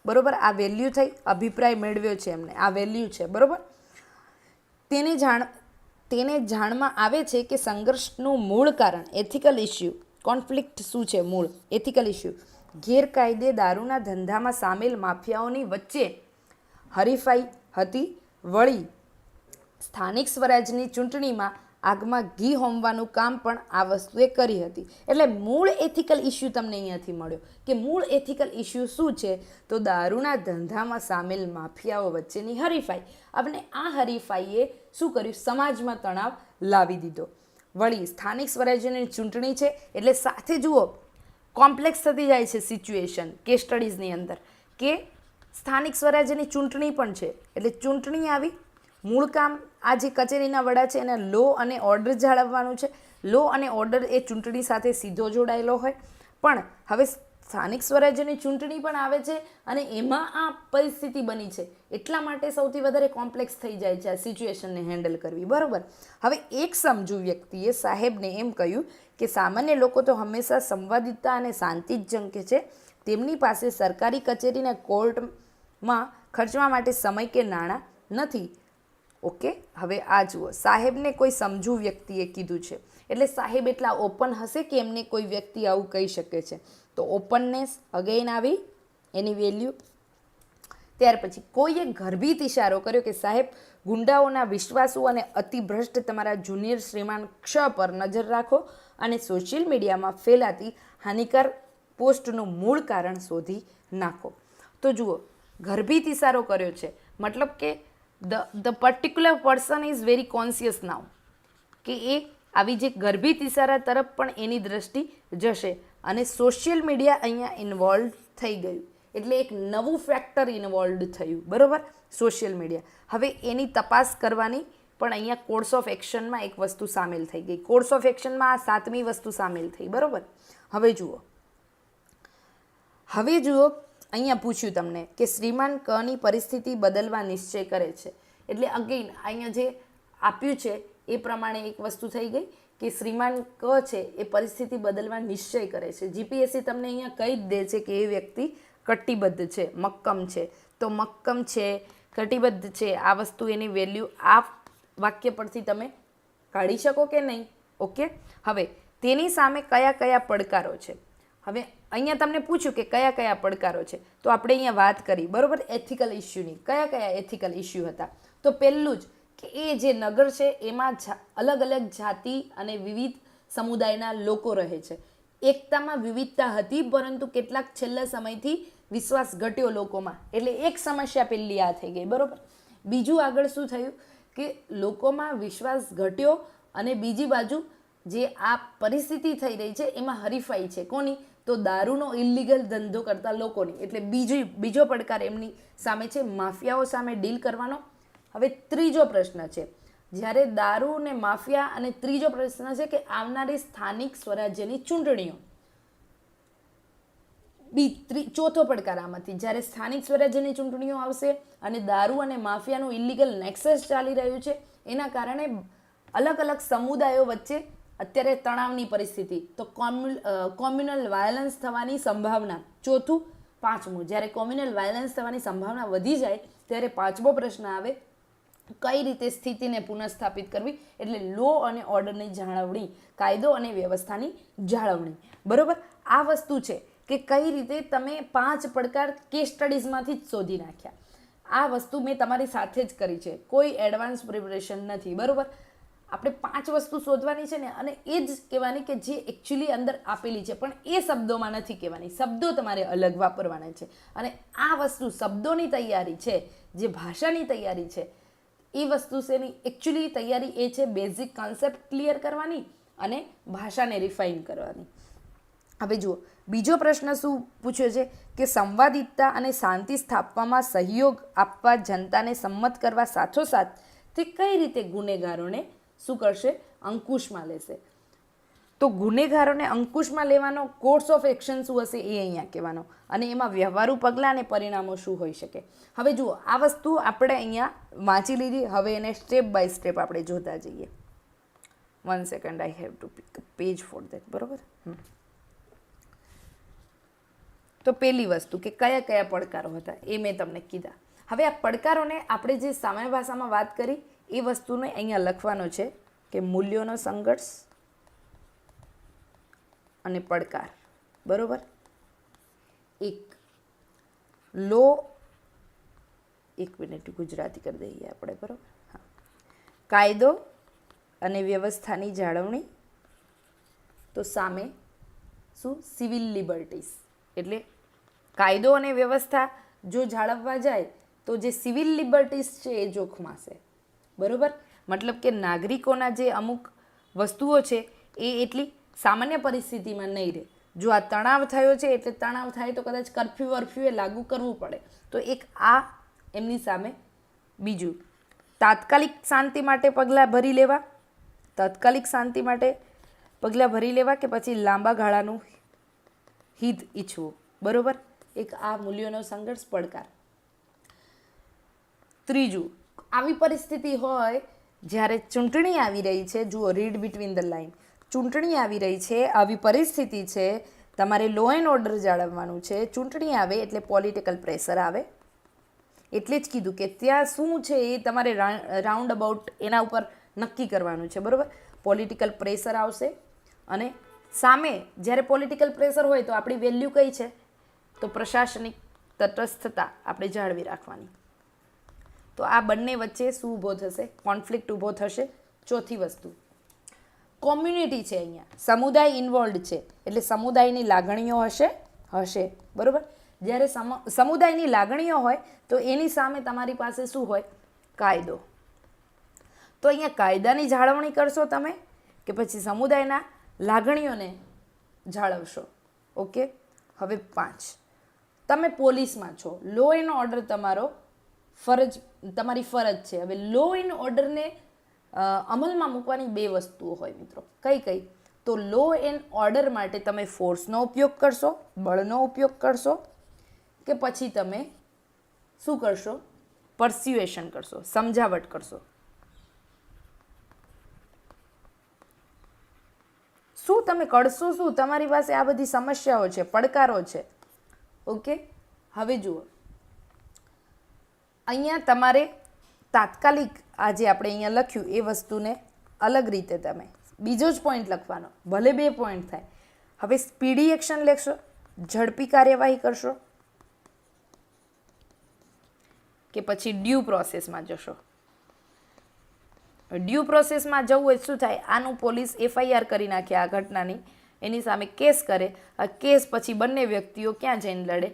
બરોબર. આ વેલ્યુ થઈ, અભિપ્રાય મેળવ્યો છે એમને, આ વેલ્યુ છે, બરોબર. તેને જાણમાં આવે છે કે સંઘર્ષનું મૂળ કારણ એથિકલ ઇસ્યુ, કોન્ફ્લિક્ટ શું છે મૂળ એથિકલ ઇસ્યુ, ગેરકાયદે દારૂના ધંધામાં સામેલ માફિયાઓની વચ્ચે હરીફાઈ હતી. વળી સ્થાનિક સ્વરાજની ચૂંટણીમાં આગમાં ઘી હોમવાનું કામ પણ આ વસ્તુએ કરી હતી. એટલે મૂળ એથિકલ ઇસ્યુ તમને અહીંયાથી મળ્યો કે મૂળ એથિકલ ઇસ્યુ શું છે, તો દારૂના ધંધામાં સામેલ માફિયાઓ વચ્ચેની હરીફાઈ. આપણે આ હરીફાઈએ શું કર્યું, સમાજમાં તણાવ લાવી દીધો. વળી સ્થાનિક સ્વરાજ્યની ચૂંટણી છે એટલે સાથે જુઓ કોમ્પ્લેક્સ થતી જાય છે સિચ્યુએશન કેસ સ્ટડીઝની અંદર, કે સ્થાનિક સ્વરાજ્યની ચૂંટણી પણ છે. એટલે ચૂંટણી આવી, મૂળ કામ આ જે કચેરીના વડા છે એને લો અને ઓર્ડર જાળવવાનું છે. લો અને ઓર્ડર એ ચૂંટણી સાથે સીધો જોડાયેલો હોય, પણ હવે સ્થાનિક સ્વરાજ્યની ચૂંટણી પણ આવે છે અને એમાં આ પરિસ્થિતિ બની છે, એટલા માટે સૌથી વધારે કોમ્પ્લેક્સ થઈ જાય છે આ સિચ્યુએશનને હેન્ડલ કરવી, બરાબર. હવે એક સમજુ વ્યક્તિએ સાહેબને એમ કહ્યું કે સામાન્ય લોકો તો હંમેશા સંવાદિતા અને શાંતિ જ ઝંકે છે, તેમની પાસે સરકારી કચેરીને કોર્ટમાં ખર્ચવા માટે સમય કે નાણાં નથી. ઓકે, હવે આ જુઓ, સાહેબને કોઈ સમજુ વ્યક્તિએ કીધું છે, એટલે સાહેબ એટલા ઓપન હશે કે એમને કોઈ વ્યક્તિ આવું કહી શકે છે. તો ઓપનનેસ અગેન આવી એની વેલ્યુ. ત્યાર પછી કોઈએ ગર્ભિત ઇશારો કર્યો કે સાહેબ, ગુંડાઓના વિશ્વાસુ અને અતિભ્રષ્ટ તમારા જુનિયર શ્રીમાન ક્ષ પર નજર રાખો અને સોશિયલ મીડિયામાં ફેલાતી હાનિકારક પોસ્ટનું મૂળ કારણ શોધી નાખો. તો જુઓ, ગર્ભિત ઇશારો કર્યો છે, મતલબ કે the particular person is very conscious now, કે એ આવી જે ગર્ભિત ઇશારા તરફ પણ એની દ્રષ્ટિ જશે અને સોશિયલ મીડિયા અહીંયા ઇન્વોલ્વ થઈ ગયું, એટલે એક નવું ફેક્ટર ઇન્વોલ્વ થયું, બરાબર, સોશિયલ મીડિયા. હવે એની તપાસ કરવાની પણ અહીંયા કોર્સ ઓફ એક્શનમાં એક વસ્તુ સામેલ થઈ ગઈ. કોર્સ ઓફ એક્શનમાં આ સાતમી વસ્તુ સામેલ થઈ, બરાબર. હવે જુઓ અહીંયા પૂછ્યું તમને કે શ્રીમાન કની પરિસ્થિતિ બદલવા નિશ્ચય કરે છે. એટલે અગેન અહીંયા જે આપ્યું છે એ પ્રમાણે એક વસ્તુ થઈ ગઈ કે શ્રીમાન ક છે એ પરિસ્થિતિ બદલવા નિશ્ચય કરે છે. જીપીએસસી તમને અહીંયા કહી જ દે છે કે એ વ્યક્તિ કટિબદ્ધ છે, મક્કમ છે. તો મક્કમ છે, કટિબદ્ધ છે, આ વસ્તુ એની વેલ્યુ આ વાક્ય પરથી તમે કાઢી શકો કે નહીં. ઓકે, હવે તેની સામે કયા કયા પડકારો છે. હવે અહીંયા તમને પૂછ્યું કે કયા કયા પડકારો છે, તો આપણે અહીંયા વાત કરી, બરોબર, એથિકલ ઇસ્યુની. કયા કયા એથિકલ ઇસ્યુ હતા? તો પહેલું જ કે એ જે નગર છે એમાં અલગ અલગ જાતિ અને વિવિધ સમુદાયના લોકો રહે છે. એકતામાં વિવિધતા હતી, પરંતુ કેટલાક છેલ્લા સમયથી વિશ્વાસ ઘટ્યો લોકોમાં, એટલે એક સમસ્યા પહેલી આ થઈ ગઈ, બરોબર. બીજું આગળ શું થયું કે લોકોમાં વિશ્વાસ ઘટ્યો અને બીજી બાજુ જે આ પરિસ્થિતિ થઈ રહી છે એમાં હરીફાઈ છે. કોની? તો દારૂનો ઇલીગલ ધંધો કરતા લોકોની. એટલે બીજો પડકાર એમની સામે છે, માફિયાઓ સામે ડીલ કરવાનો. હવે ત્રીજો પ્રશ્ન છે, જ્યારે દારૂ ને માફિયા, અને ત્રીજો પ્રશ્ન છે કે આવનારી સ્થાનિક સ્વરાજ્યની ચૂંટણીઓ. ચોથો પડકાર આમાંથી, જ્યારે સ્થાનિક સ્વરાજ્યની ચૂંટણીઓ આવશે અને દારૂ અને માફિયાનું ઇલીગલ નેક્સસ ચાલી રહ્યું છે, એના કારણે અલગ અલગ સમુદાયો વચ્ચે અત્યારે તણાવની પરિસ્થિતિ, તો કોમ્યુનલ વાયલન્સ થવાની સંભાવના. ચોથું. પાંચમું, જ્યારે કોમ્યુનલ વાયલન્સ થવાની સંભાવના વધી જાય ત્યારે પાંચમો પ્રશ્ન આવે, કઈ રીતે સ્થિતિને પુનઃસ્થાપિત કરવી, એટલે લો અને ઓર્ડરની જાળવણી, કાયદો અને વ્યવસ્થાની જાળવણી, બરોબર. આ વસ્તુ છે કે કઈ રીતે તમે 5 પડકાર કેસ સ્ટડીઝમાંથી જ શોધી નાખ્યા. આ વસ્તુ મેં તમારી સાથે જ કરી છે, કોઈ એડવાન્સ પ્રિપરેશન નથી, બરાબર. આપણે 5 વસ્તુ શોધવાની છે ને, અને એ જ કહેવાની કે જે એકચ્યુઅલી અંદર આપેલી છે, પણ એ શબ્દોમાં નથી કહેવાની, શબ્દો તમારે અલગ વાપરવાના છે. અને આ વસ્તુ શબ્દોની તૈયારી છે, જે ભાષાની તૈયારી છે, એ વસ્તુ શેની એકચ્યુઅલી તૈયારી એ છે બેઝિક કોન્સેપ્ટ ક્લિયર કરવાની અને ભાષાને રિફાઇન કરવાની. હવે જુઓ, બીજો પ્રશ્ન શું પૂછ્યો છે કે સંવાદિતતા અને શાંતિ સ્થાપવામાં સહયોગ આપવા, જનતાને સંમત કરવા સાથોસાથ તે કઈ રીતે ગુનેગારોને શું કરશે, અંકુશમાં લેશે. તો ગુનેગારોને અંકુશમાં લેવાનો કોર્સ ઓફ એક્શન શું હશે એ અહીંયા કહેવાનો, અને એમાં વ્યવહારુ પગલાં અને પરિણામો શું હોઈ શકે. હવે જુઓ, આ વસ્તુ આપણે અહીંયા વાંચી લીધી, હવે એને સ્ટેપ બાય સ્ટેપ આપણે જોતા જઈએ. 1 second, I have to pick page for that, બરોબર. તો પહેલી વસ્તુ કે કયા કયા પડકારો હતા એ મેં તમને કીધા. હવે આ પડકારોને આપણે જે સામાન્ય ભાષામાં વાત કરી એ વસ્તુને અહીંયા લખવાનો છે કે મૂલ્યોનો સંઘર્ષ અને પડકાર, બરોબર. એક લો, એક મિનિટ ગુજરાતી કરી દઈએ આપણે, બરોબર. હા, કાયદો અને વ્યવસ્થાની જાળવણી. તો સામે શું, સિવિલ લિબર્ટીઝ, એટલે કાયદો અને વ્યવસ્થા જો જાળવવા જાય તો જે સિવિલ લિબર્ટીઝ છે એ જોખમાશે, બરોબર. મતલબ કે નાગરિકોના જે અમુક વસ્તુઓ છે એ એટલી સામાન્ય પરિસ્થિતિમાં નહીં રહે. જો આ તણાવ થયો છે એટલે તણાવ થાય તો કદાચ કર્ફ્યુ વર્ફ્યુ એ લાગુ કરવું પડે, તો એક આ એમની સામે. બીજું, તાત્કાલિક શાંતિ માટે પગલાં ભરી લેવા, તાત્કાલિક શાંતિ માટે પગલાં ભરી લેવા કે પછી લાંબા ગાળાનું હિત ઈચ્છવું, બરોબર. એક આ મૂલ્યોનો સંઘર્ષ, પડકાર. ત્રીજું, આવી પરિસ્થિતિ હોય જ્યારે ચૂંટણી આવી રહી છે, જુઓ રીડ બિટવીન ધ લાઇન, ચૂંટણી આવી રહી છે, આવી પરિસ્થિતિ છે, તમારે લો એન્ડ ઓર્ડર જાળવવાનું છે, ચૂંટણી આવે એટલે પોલિટિકલ પ્રેશર આવે. એટલે જ કીધું કે ત્યાં શું છે એ તમારે રાઉન્ડ અબાઉટ એના ઉપર નક્કી કરવાનું છે, બરાબર. પોલિટિકલ પ્રેશર આવશે, અને સામે જ્યારે પોલિટિકલ પ્રેશર હોય તો આપણી વેલ્યુ કઈ છે, તો પ્રશાસનિક તટસ્થતા આપણે જાળવી રાખવાની. તો આ બંને વચ્ચે શું ઊભો થશે, કોન્ફ્લિક્ટ ઊભો થશે. ચોથી વસ્તુ, કોમ્યુનિટી છે, અહીંયા સમુદાય ઇન્વોલ્વડ છે, એટલે સમુદાયની લાગણીઓ હશે, બરાબર. જ્યારે સમુદાયની લાગણીઓ હોય તો એની સામે તમારી પાસે શું હોય, કાયદો. તો અહીંયા કાયદાની જાળવણી કરશો તમે કે પછી સમુદાયના લાગણીઓને જાળવશો, ઓકે. હવે 5, તમે પોલીસમાં છો, લો એન્ડ ઓર્ડર તમારી ફરજ છે. હવે લો એન્ડ ઓર્ડરને અમલમાં મૂકવાની 2 વસ્તુઓ હોય મિત્રો, કઈ કઈ, તો લો એન્ડ ઓર્ડર માટે તમે ફોર્સનો ઉપયોગ કરશો, બળનો ઉપયોગ કરશો, કે પછી તમે શું કરશો, પરસ્યુએશન કરશો, સમજાવટ કરશો. શું તમે કરશો, શું તમારી પાસે આ બધી સમસ્યાઓ છે, પડકારો છે, ઓકે. હવે જુઓ, અહીંયા તમારે તાત્કાલિક આ જે આપણે અહીંયા લખ્યું એ વસ્તુને અલગ રીતે તમે બીજો જ પોઈન્ટ લખવાનો, ભલે 2 પોઈન્ટ થાય. હવે સ્પીડી એક્શન લેશો, ઝડપી કાર્યવાહી કરશો, કે પછી ડ્યુ પ્રોસેસમાં જશો. ડ્યુ પ્રોસેસમાં જવું હોય શું થાય, આનું પોલીસ FIR કરી નાખે આ ઘટનાની, એની સામે કેસ કરે. આ કેસ પછી બંને વ્યક્તિઓ ક્યાં જઈને લડે,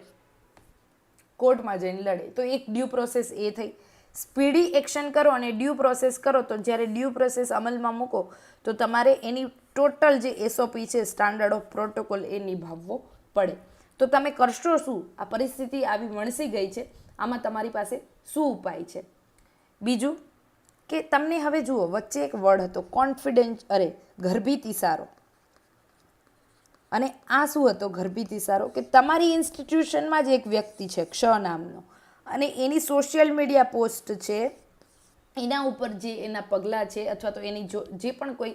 કોર્ટમાં જઈને લડે. તો એક ડ્યુ પ્રોસેસ એ થઈ. સ્પીડી એક્શન કરો અને ડ્યુ પ્રોસેસ કરો, તો જ્યારે ડ્યુ પ્રોસેસ અમલમાં મૂકો તો તમારે એની ટોટલ જે SOP છે, સ્ટાન્ડર્ડ ઓફ પ્રોટોકોલ, એ નિભાવવો પડે. તો તમે કરશો શું, આ પરિસ્થિતિ આવી વણસી ગઈ છે, આમાં તમારી પાસે શું ઉપાય છે. બીજું કે તમને હવે જુઓ, વચ્ચે એક વર્ડ હતો ગર્ભિત ઇશારો, અને આ શું હતો, ગર્ભિત ઇશારો, કે તમારી ઇન્સ્ટિટ્યુશનમાં જ એક વ્યક્તિ છે ક્ષ નામનો, અને એની સોશિયલ મીડિયા પોસ્ટ છે, એના ઉપર જે એના પગલાં છે, અથવા તો એની જે પણ કોઈ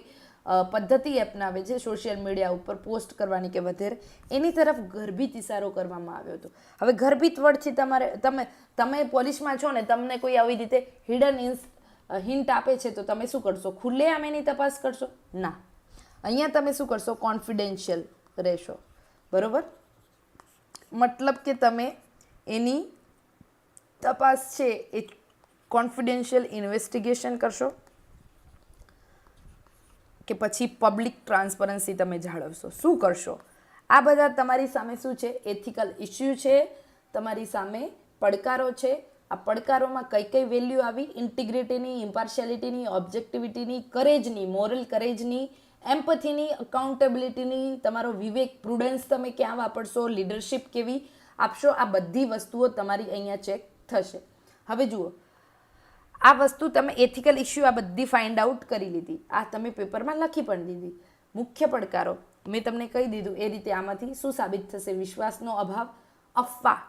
પદ્ધતિ અપનાવે છે સોશિયલ મીડિયા ઉપર પોસ્ટ કરવાની કે વધેરે, એની તરફ ગર્ભિત ઇશારો કરવામાં આવ્યો હતો. હવે ગર્ભિત વર્ડથી તમે પોલીસમાં છો ને, તમને કોઈ આવી રીતે હિડન હિન્ટ આપે છે તો તમે શું કરશો, ખુલ્લેઆમ એની તપાસ કરશો? ના. અહીંયા તમે શું કરશો, કોન્ફિડેન્શિયલ રહેશો, બરોબર. મતલબ કે તમે એની તપાસ છે એ કોન્ફિડેન્શિયલ ઇન્વેસ્ટિગેશન કરશો કે પછી પબ્લિક ટ્રાન્સપરન્સી તમે જાળવશો, શું કરશો? આ બધા તમારી સામે શું છે? એથિકલ ઇસ્યુ છે, તમારી સામે પડકારો છે. આ પડકારોમાં કઈ કઈ વેલ્યુ આવી? ઇન્ટિગ્રિટીની, ઇમ્પાર્શિયાલિટીની, ઓબ્જેક્ટિવિટીની, કરેજની, મોરલ કરેજની, એમ્પથીની, અકાઉન્ટેબિલિટીની, તમારો વિવેક, પ્રુડન્સ તમે ક્યાં વાપરશો, લીડરશિપ કેવી આપશો, આ બધી વસ્તુઓ તમારી અહીંયા ચેક થશે. હવે જુઓ, આ વસ્તુ તમે એથિકલ ઇસ્યુ આ બધી ફાઇન્ડ આઉટ કરી લીધી, આ તમે પેપરમાં લખી પણ દીધી. મુખ્ય પડકારો મેં તમને કહી દીધું એ રીતે. આમાંથી શું સાબિત થશે? વિશ્વાસનો અભાવ, અફવા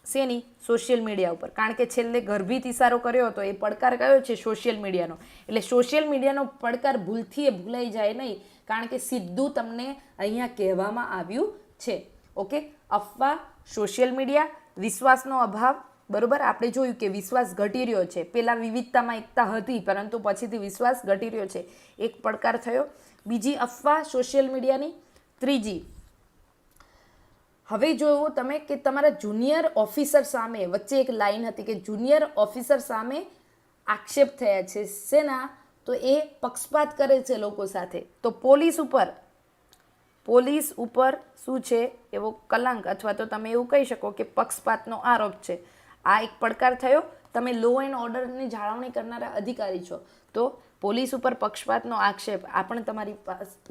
શેની? સોશિયલ મીડિયા ઉપર. કારણ કે છેલ્લે ગર્ભિત ઇશારો કર્યો હતો, એ પડકાર કયો છે? સોશિયલ મીડિયાનો. એટલે સોશિયલ મીડિયાનો પડકાર ભૂલથી એ ભૂલાઈ જાય નહીં, કારણ કે સીધું તમને અહીંયા કહેવામાં આવ્યું છે. ઓકે, અફવા, સોશિયલ મીડિયા, વિશ્વાસનો અભાવ. બરોબર, આપણે જોયું કે વિશ્વાસ ઘટી રહ્યો છે. પહેલાં વિવિધતામાં એકતા હતી, પરંતુ પછીથી વિશ્વાસ ઘટી રહ્યો છે, એક પડકાર થયો. બીજી અફવા સોશિયલ મીડિયાની. ત્રીજી, હવે જોવો તમે કે તમારા જુનિયર ઓફિસર સામે, વચ્ચે એક લાઈન હતી કે જુનિયર ઓફિસર સામે આક્ષેપ થયા છે. શેના? તો એ પક્ષપાત કરે છે લોકો સાથે. તો પોલીસ ઉપર શું છે? એવો કલંક, અથવા તો તમે એવું કહી શકો કે પક્ષપાતનો આરોપ છે. આ એક પડકાર થયો. તમે લો એન્ડ ઓર્ડરની જાળવણી કરનારા અધિકારી છો, તો પોલીસ ઉપર પક્ષપાતનો આક્ષેપ, આ પણ તમારી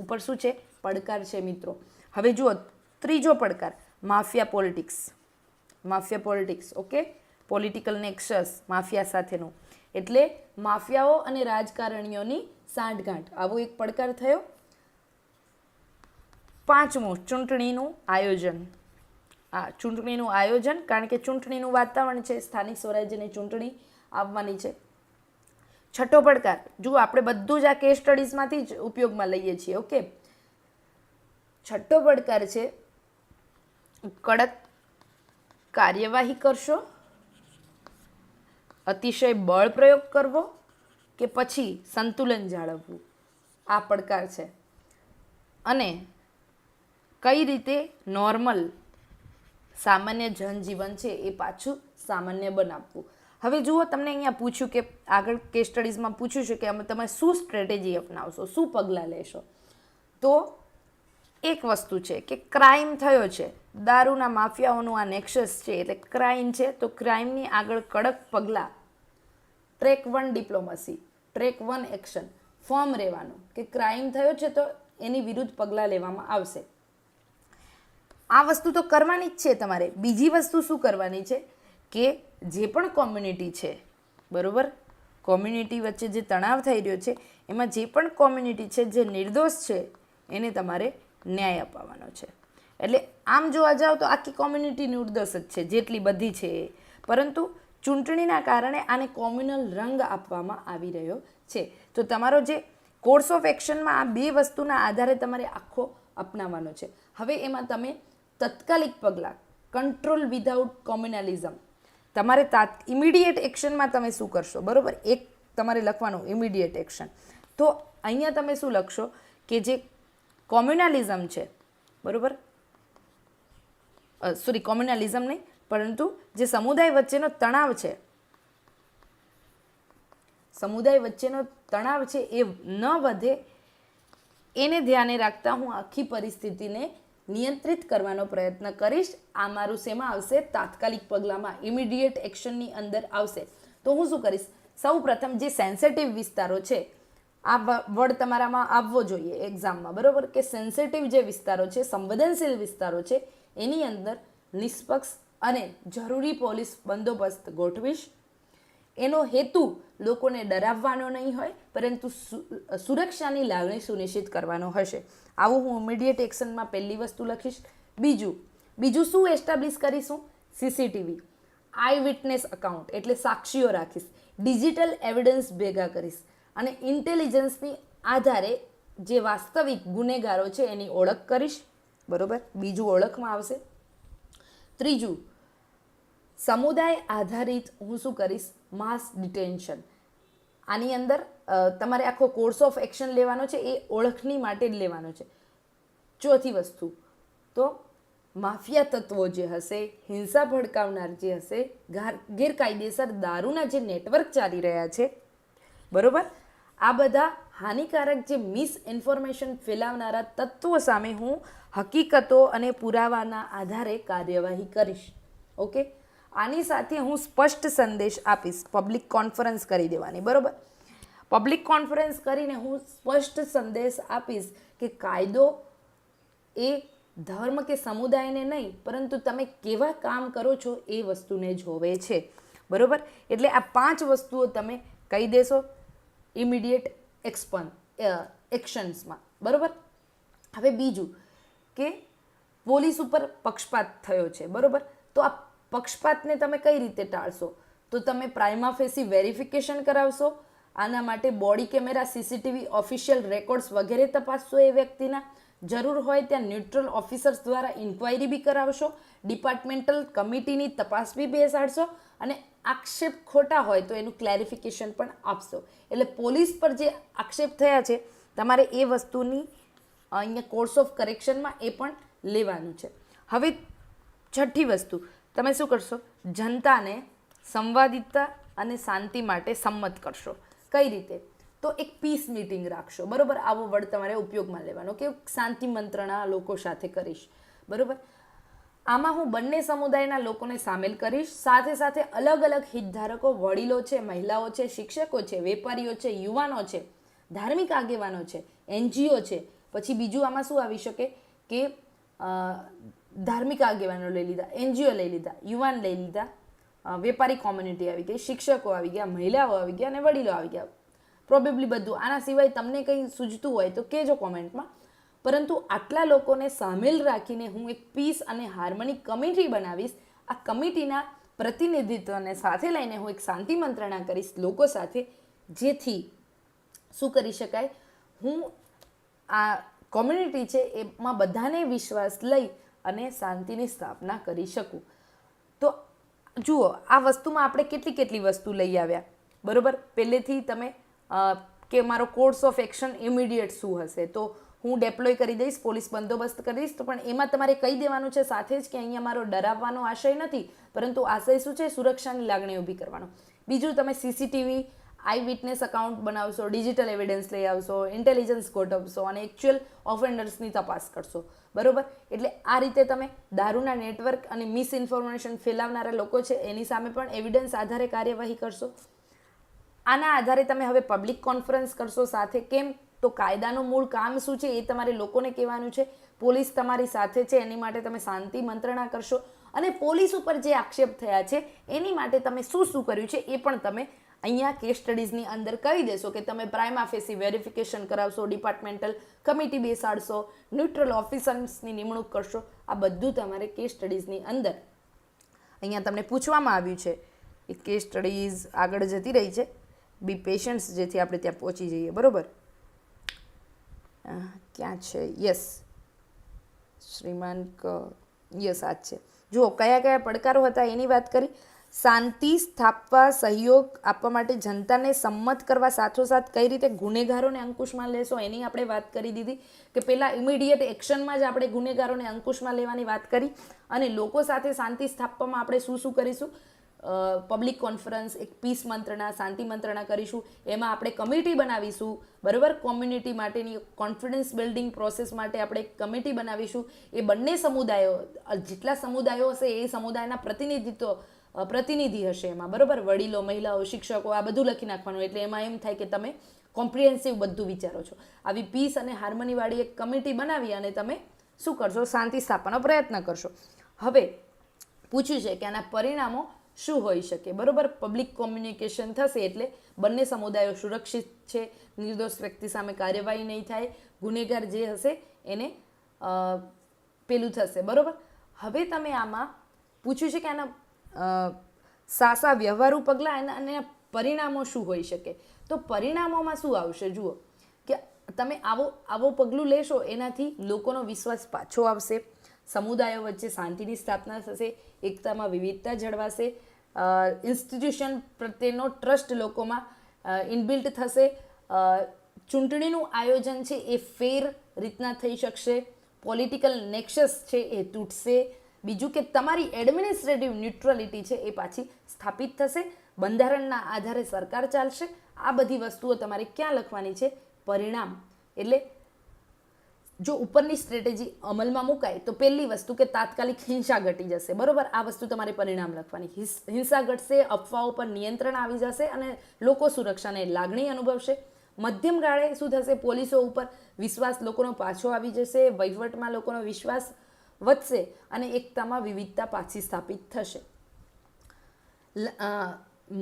ઉપર શું છે? પડકાર છે મિત્રો. હવે જુઓ ત્રીજો પડકાર, mafia politics. Okay, political Nexus, mafia સાથેનું, એટલે માફિયાઓ અને રાજકારણીઓની સાંઠગાંઠ, આવો એક પડકાર થયો. પાંચમું, ચૂંટણીનું આયોજન. કારણ કે ચૂંટણીનું વાતાવરણ છે, સ્થાનિક સ્વરાજ્યની ચૂંટણી આવવાની છે. છઠ્ઠો પડકાર, જુઓ આપણે બધું જ આ કેસ સ્ટડીઝમાંથી જ ઉપયોગમાં લઈએ છીએ. ઓકે, છઠ્ઠો પડકાર છે, કડક કાર્યવાહી કરશો, અતિશય બળ પ્રયોગ કરવો કે પછી સંતુલન જાળવવું, આ પડકાર છે. અને કઈ રીતે નોર્મલ સામાન્ય જનજીવન છે એ પાછું સામાન્ય બનાવવું. હવે જુઓ, તમને અહીંયા પૂછ્યું કે આગળ કેસ સ્ટડીઝમાં પૂછ્યું છે કે તમે શું સ્ટ્રેટેજી અપનાવશો, શું પગલાં લેશો. તો એક વસ્તુ છે કે ક્રાઇમ થયો છે, દારૂના માફિયાઓનું આ નેક્સસ છે, એટલે ક્રાઇમ છે, તો ક્રાઇમની આગળ કડક પગલાં. Track 1 diplomacy, track 1 action, firm રહેવાનું કે ક્રાઇમ થયો છે તો એની વિરુદ્ધ પગલાં લેવામાં આવશે. આ વસ્તુ તો કરવાની જ છે તમારે. બીજી વસ્તુ શું કરવાની છે કે જે પણ કોમ્યુનિટી છે, બરાબર, કોમ્યુનિટી વચ્ચે જે તણાવ થઈ રહ્યો છે, એમાં જે પણ કોમ્યુનિટી છે જે નિર્દોષ છે એને તમારે ન્યાય અપાવવાનો છે. એટલે આમ જોવા જાઓ તો આખી કોમ્યુનિટી નિર્દોષ જ છે, જેટલી બધી છે એ, પરંતુ ચૂંટણીના કારણે આને કોમ્યુનલ રંગ આપવામાં આવી રહ્યો છે. તો તમારો જે કોર્સ ઓફ એક્શનમાં આ બે વસ્તુના આધારે તમારે આખો અપનાવવાનો છે. હવે એમાં તમે તત્કાલિક પગલાં, કંટ્રોલ વિધાઉટ કોમ્યુનલિઝમ, તમારે ઇમિડિયેટ એક્શનમાં તમે શું કરશો? બરાબર, એક તમારે લખવાનું ઇમિડિયેટ એક્શન. તો અહીંયા તમે શું લખશો કે જે કોમ્યુનલિઝમ છે, બરાબર, કોમ્યુનલિઝમ નહીં, પરંતુ જે સમુદાય વચ્ચેનો તણાવ છે, એ ન વધે એને ધ્યાને રાખતા હું આખી પરિસ્થિતિને નિયંત્રિત કરવાનો પ્રયત્ન કરીશ. આ મારું શેમાં આવશે? તાત્કાલિક પગલાંમાં, ઇમિડિયેટ એક્શનની અંદર આવશે. તો હું શું કરીશ? સૌ પ્રથમ જે સેન્સિટિવ વિસ્તારો છે, આ વર્ડ તમારામાં આવવો જોઈએ એક્ઝામમાં, બરાબર, કે સેન્સિટિવ જે વિસ્તારો છે, સંવેદનશીલ વિસ્તારો છે, એની અંદર નિષ્પક્ષ અને જરૂરી પોલીસ બંદોબસ્ત ગોઠવીશ. એનો હેતુ લોકોને ડરાવવાનો નહીં હોય, પરંતુ સુરક્ષાની લાગણી સુનિશ્ચિત કરવાનો હશે. આવું હું ઇમિડિયેટ એક્શનમાં પહેલી વસ્તુ લખીશ. બીજું શું એસ્ટાબ્લિશ કરીશું? સીસીટીવી, આઈ વિટનેસ અકાઉન્ટ, એટલે સાક્ષીઓ રાખીશ, ડિજિટલ એવિડન્સ ભેગા કરીશ, અને ઇન્ટેલિજન્સની આધારે જે વાસ્તવિક ગુનેગારો છે એની ઓળખ કરીશ. બરાબર, બીજું ઓળખમાં આવશે. ત્રીજું, સમુદાય આધારિત હું શું કરીશ? માસ ડિટેન્શન. આની અંદર તમારે આખો કોર્સ ઓફ એક્શન લેવાનો છે, એ ઓળખની માટે જ લેવાનો છે. ચોથી વસ્તુ, તો માફિયા તત્વો જે હશે, હિંસા ભડકાવનાર જે હશે, ગેરકાયદેસર દારૂના જે નેટવર્ક ચાલી રહ્યા છે, બરોબર, આ બધા હાનિકારક જે મિસઇન્ફોર્મેશન ફેલાવનારા તત્વો સામે હું હકીકતો અને પુરાવાના આધારે કાર્યવાહી કરીશ. ઓકે, આની સાથે હું સ્પષ્ટ સંદેશ આપીશ. પબ્લિક કોન્ફરન્સ કરી દેવાની, બરોબર. પબ્લિક કોન્ફરન્સ કરીને હું સ્પષ્ટ સંદેશ આપીશ કે કાયદો એ ધર્મ કે સમુદાયને નહીં, પરંતુ તમે કેવા કામ કરો છો એ વસ્તુને જોવે છે, બરોબર. એટલે આ 5 વસ્તુઓ તમે કહી દેશો ઇમિડિયેટ એક્શન્સમાં, બરોબર. હવે બીજું કે પોલીસ ઉપર પક્ષપાત થયો છે, બરોબર. તો આ પક્ષપાતને તમે કઈ રીતે ટાળશો? તો તમે પ્રાઇમા ફેસી વેરિફિકેશન કરાવશો. આના માટે body camera, CCTV, official records વગેરે તપાસશો. એ વ્યક્તિના જરૂર હોય ત્યાં ન્યુટ્રલ ઓફિસર્સ દ્વારા ઇન્ક્વાયરી બી કરાવશો. ડિપાર્ટમેન્ટલ કમિટીની તપાસ બી બેસાડશો અને આક્ષેપ ખોટા હોય તો એનું ક્લેરિફિકેશન પણ આપશો. એટલે પોલીસ પર જે આક્ષેપ થયા છે તમારે એ વસ્તુની અહીંયા કોર્સ ઓફ કરેક્શનમાં એ પણ લેવાનું છે. હવે 6ઠ્ઠી વસ્તુ તમે શું કરશો? જનતાને સંવાદિતા અને શાંતિ માટે સંમત કરશો. કઈ રીતે? તો એક પીસ મીટિંગ રાખશો, બરોબર. આવો વર્ડ તમારે ઉપયોગમાં લેવાનો કે શાંતિ મંત્રણા લોકો સાથે કરીશ, બરોબર. આમાં હું બંને સમુદાયના લોકોને સામેલ કરીશ. સાથે સાથે અલગ અલગ હિતધારકો, વડીલો છે, મહિલાઓ છે, શિક્ષકો છે, વેપારીઓ છે, યુવાનો છે, ધાર્મિક આગેવાનો છે, NGO છે. પછી બીજું આમાં શું આવી શકે કે ધાર્મિક આગેવાનો લઈ લીધા, NGO લઈ લીધા, યુવાન લઈ લીધા, વેપારી કોમ્યુનિટી આવી ગઈ, શિક્ષકો આવી ગયા, મહિલાઓ આવી ગયા અને વડીલો આવી ગયા. પ્રોબેબલી બધું. આના સિવાય તમને કંઈ સૂચતું હોય તો કહેજો કોમેન્ટમાં. પરંતુ આટલા લોકોને સામેલ રાખીને હું એક પીસ અને હાર્મની કમિટી બનાવીશ. આ કમિટીના પ્રતિનિધિત્વને સાથે લઈને હું એક શાંતિ મંત્રણા કરીશ લોકો સાથે, જેથી શું કરી શકાય, હું આ કોમ્યુનિટી છે એમાં બધાને વિશ્વાસ લઈ અને શાંતિની સ્થાપના કરી શકું. તો જુઓ, આ વસ્તુમાં આપણે કેટલી વસ્તુ લઈ આવ્યા, બરોબર. પહેલેથી તમે કે મારો કોર્સ ઓફ એક્શન ઇમિડિયેટ શું હશે, તો હું ડેપ્લોય કરી દઈશ, પોલીસ બંદોબસ્ત કરીશ. તો પણ એમાં તમારે કહી દેવાનું છે સાથે જ કે અહીંયા મારો ડરાવવાનો આશય નથી, પરંતુ આશય શું છે? સુરક્ષાની લાગણી ઊભી કરવાનો. બીજું, તમે CCTV, આઈ વિટનેસ અકાઉન્ટ બનાવશો, ડિજિટલ એવિડન્સ લઈ આવશો, ઇન્ટેલિજન્સ ગોઠવશો અને એકચ્યુઅલ ઓફેન્ડર્સની તપાસ કરશો, બરોબર. એટલે આ રીતે તમે દારૂના નેટવર્ક અને મિસઇન્ફોર્મેશન ફેલાવનારા લોકો છે એની સામે પણ એવિડન્સ આધારે કાર્યવાહી કરશો. આના આધારે તમે હવે પબ્લિક કોન્ફરન્સ કરશો સાથે. કેમ? તો કાયદાનું મૂળ કામ શું છે એ તમારે લોકોને કહેવાનું છે. પોલીસ તમારી સાથે છે એની માટે તમે શાંતિ મંત્રણા કરશો અને પોલીસ ઉપર જે આક્ષેપ થયા છે એની માટે તમે શું કર્યું છે એ પણ તમે અહીંયા કેસ સ્ટડીઝની અંદર કહી દેશો કે તમે પ્રાઇમા ફેસી વેરિફિકેશન કરાવશો, ડિપાર્ટમેન્ટલ કમિટી બેસાડશો, ન્યુટ્રલ ઓફિસર્સની નિમણૂક કરશો. આ બધું તમારે કેસ સ્ટડીઝની અંદર અહીંયા તમને પૂછવામાં આવ્યું છે. એ કેસ સ્ટડીઝ આગળ જતી રહી છે. બી પેશન્ટ્સ, જેથી આપણે ત્યાં પહોંચી જઈએ, બરોબર. ક્યાં છે? યસ, શ્રીમાન યસ, આ જ છે. જુઓ, કયા પડકારો હતા એની વાત કરી. શાંતિ સ્થાપવા, સહયોગ આપવા માટે જનતાને સંમત કરવા, સાથોસાથ કઈ રીતે ગુનેગારોને અંકુશમાં લેશો એની આપણે વાત કરી દીધી કે પહેલાં ઇમિડિયેટ એક્શનમાં જ આપણે ગુનેગારોને અંકુશમાં લેવાની વાત કરી. અને લોકો સાથે શાંતિ સ્થાપવામાં આપણે શું કરીશું? પબ્લિક કોન્ફરન્સ, એક પીસ મંત્રણા, શાંતિ મંત્રણા કરીશું. એમાં આપણે કમિટી બનાવીશું, બરાબર. કોમ્યુનિટી માટેની કોન્ફિડન્સ બિલ્ડિંગ પ્રોસેસ માટે આપણે એક કમિટી બનાવીશું. એ બંને સમુદાયો, જેટલા સમુદાયો હશે એ સમુદાયના પ્રતિનિધિ હશે એમાં, બરાબર. વડીલો, મહિલાઓ, શિક્ષકો, આ બધું લખી નાખવાનું. એટલે એમાં એમ થાય કે તમે કોમ્પ્રિહેન્સિવ બધું વિચારો છો. આવી પીસ અને હાર્મનીવાળી એક કમિટી બનાવી અને તમે શું કરશો? શાંતિ સ્થાપવાનો પ્રયત્ન કરશો. હવે પૂછ્યું છે કે આના પરિણામો શું હોઈ શકે, બરોબર. પબ્લિક કોમ્યુનિકેશન થશે એટલે બંને સમુદાયો સુરક્ષિત છે, નિર્દોષ વ્યક્તિ સામે કાર્યવાહી નહીં થાય, ગુનેગાર જે હશે એને પેલું થશે, બરોબર. હવે તમે આમાં પૂછ્યું છે કે આના સાસા વ્યવહારુ પગલાં અને પરિણામો શું હોઈ શકે. તો પરિણામોમાં શું આવશે? જુઓ કે તમે આવો પગલું લેશો એનાથી લોકોનો વિશ્વાસ પાછો આવશે, સમુદાયો વચ્ચે શાંતિની સ્થાપના થશે, એકતામાં વિવિધતા જળવાશે, ઇન્સ્ટિટ્યુશન પ્રત્યેનો ટ્રસ્ટ લોકોમાં ઇનબિલ્ટ થશે, ચૂંટણીનું આયોજન છે એ ફેર રીતના થઈ શકશે, પોલિટિકલ નેક્સસ છે એ તૂટશે, બીજું કે તમારી એડમિનિસ્ટ્રેટિવ ન્યુટ્રલિટી છે એ પાછી સ્થાપિત થશે, બંધારણના આધારે સરકાર ચાલશે. આ બધી વસ્તુઓ તમારે ક્યાં લખવાની છે? પરિણામ. એટલે જો ઉપરની સ્ટ્રેટેજી અમલમાં મુકાય તો પહેલી વસ્તુ કે તાત્કાલિક હિંસા ઘટી જશે, બરોબર. આ વસ્તુ તમારે પરિણામ લખવાની. હિંસા ઘટશે, અફવાઓ પર નિયંત્રણ આવી જશે અને લોકો સુરક્ષાને લાગણી અનુભવશે. મધ્યમ ગાળે શું થશે? પોલીસો ઉપર વિશ્વાસ લોકોનો પાછો આવી જશે, વહીવટમાં લોકોનો વિશ્વાસ વધશે અને એકતામાં વિવિધતા પાછી સ્થાપિત થશે.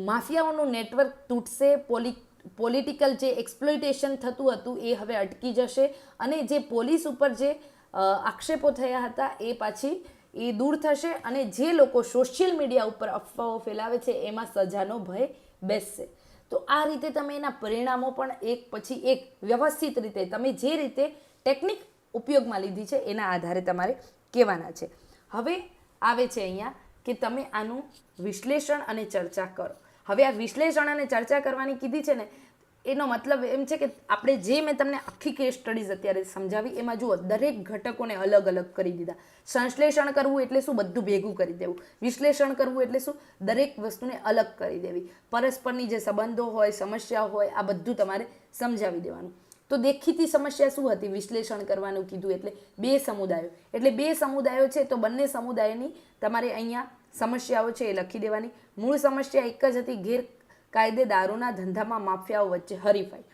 માફિયાઓનું નેટવર્ક તૂટશે, પોલિટિકલ જે એક્સપ્લોઇટેશન થતું હતું એ હવે અટકી જશે અને જે પોલીસ ઉપર જે આક્ષેપો થયા હતા એ પાછી એ દૂર થશે અને જે લોકો સોશિયલ મીડિયા ઉપર અફવાઓ ફેલાવે છે એમાં સજાનો ભય બેસશે. તો આ રીતે તમે એના પરિણામો પણ એક પછી એક વ્યવસ્થિત રીતે તમે જે રીતે ટેકનિક ઉપયોગમાં લીધી છે એના આધારે તમારે કહેવાના છે. હવે આવે છે અહીંયા કે તમે આનું વિશ્લેષણ અને ચર્ચા કરો. હવે આ વિશ્લેષણ અને ચર્ચા કરવાની કીધી છે ને, એનો મતલબ એમ છે કે આપણે જે મેં તમને આખી કેસ સ્ટડીઝ અત્યારે સમજાવી એમાં જુઓ દરેક ઘટકોને અલગ અલગ કરી દીધા. સંશ્લેષણ કરવું એટલે શું? બધું ભેગું કરી દેવું. વિશ્લેષણ કરવું એટલે શું? દરેક વસ્તુને અલગ કરી દેવી. પરસ્પરની જે સંબંધો હોય, સમસ્યા હોય, આ બધું તમારે સમજાવી દેવાનું. તો દેખીતી સમસ્યા શું હતી? વિશ્લેષણ કરવાનું કીધું એટલે બે સમુદાયો. એટલે બે સમુદાયો છે તો બંને સમુદાયની તમારે અહીંયા સમસ્યાઓ છે એ લખી દેવાની. મૂળ સમસ્યા એક જ હતી, ગેરકાયદે દારૂના ધંધામાં માફિયાઓ વચ્ચે હરીફાઈ.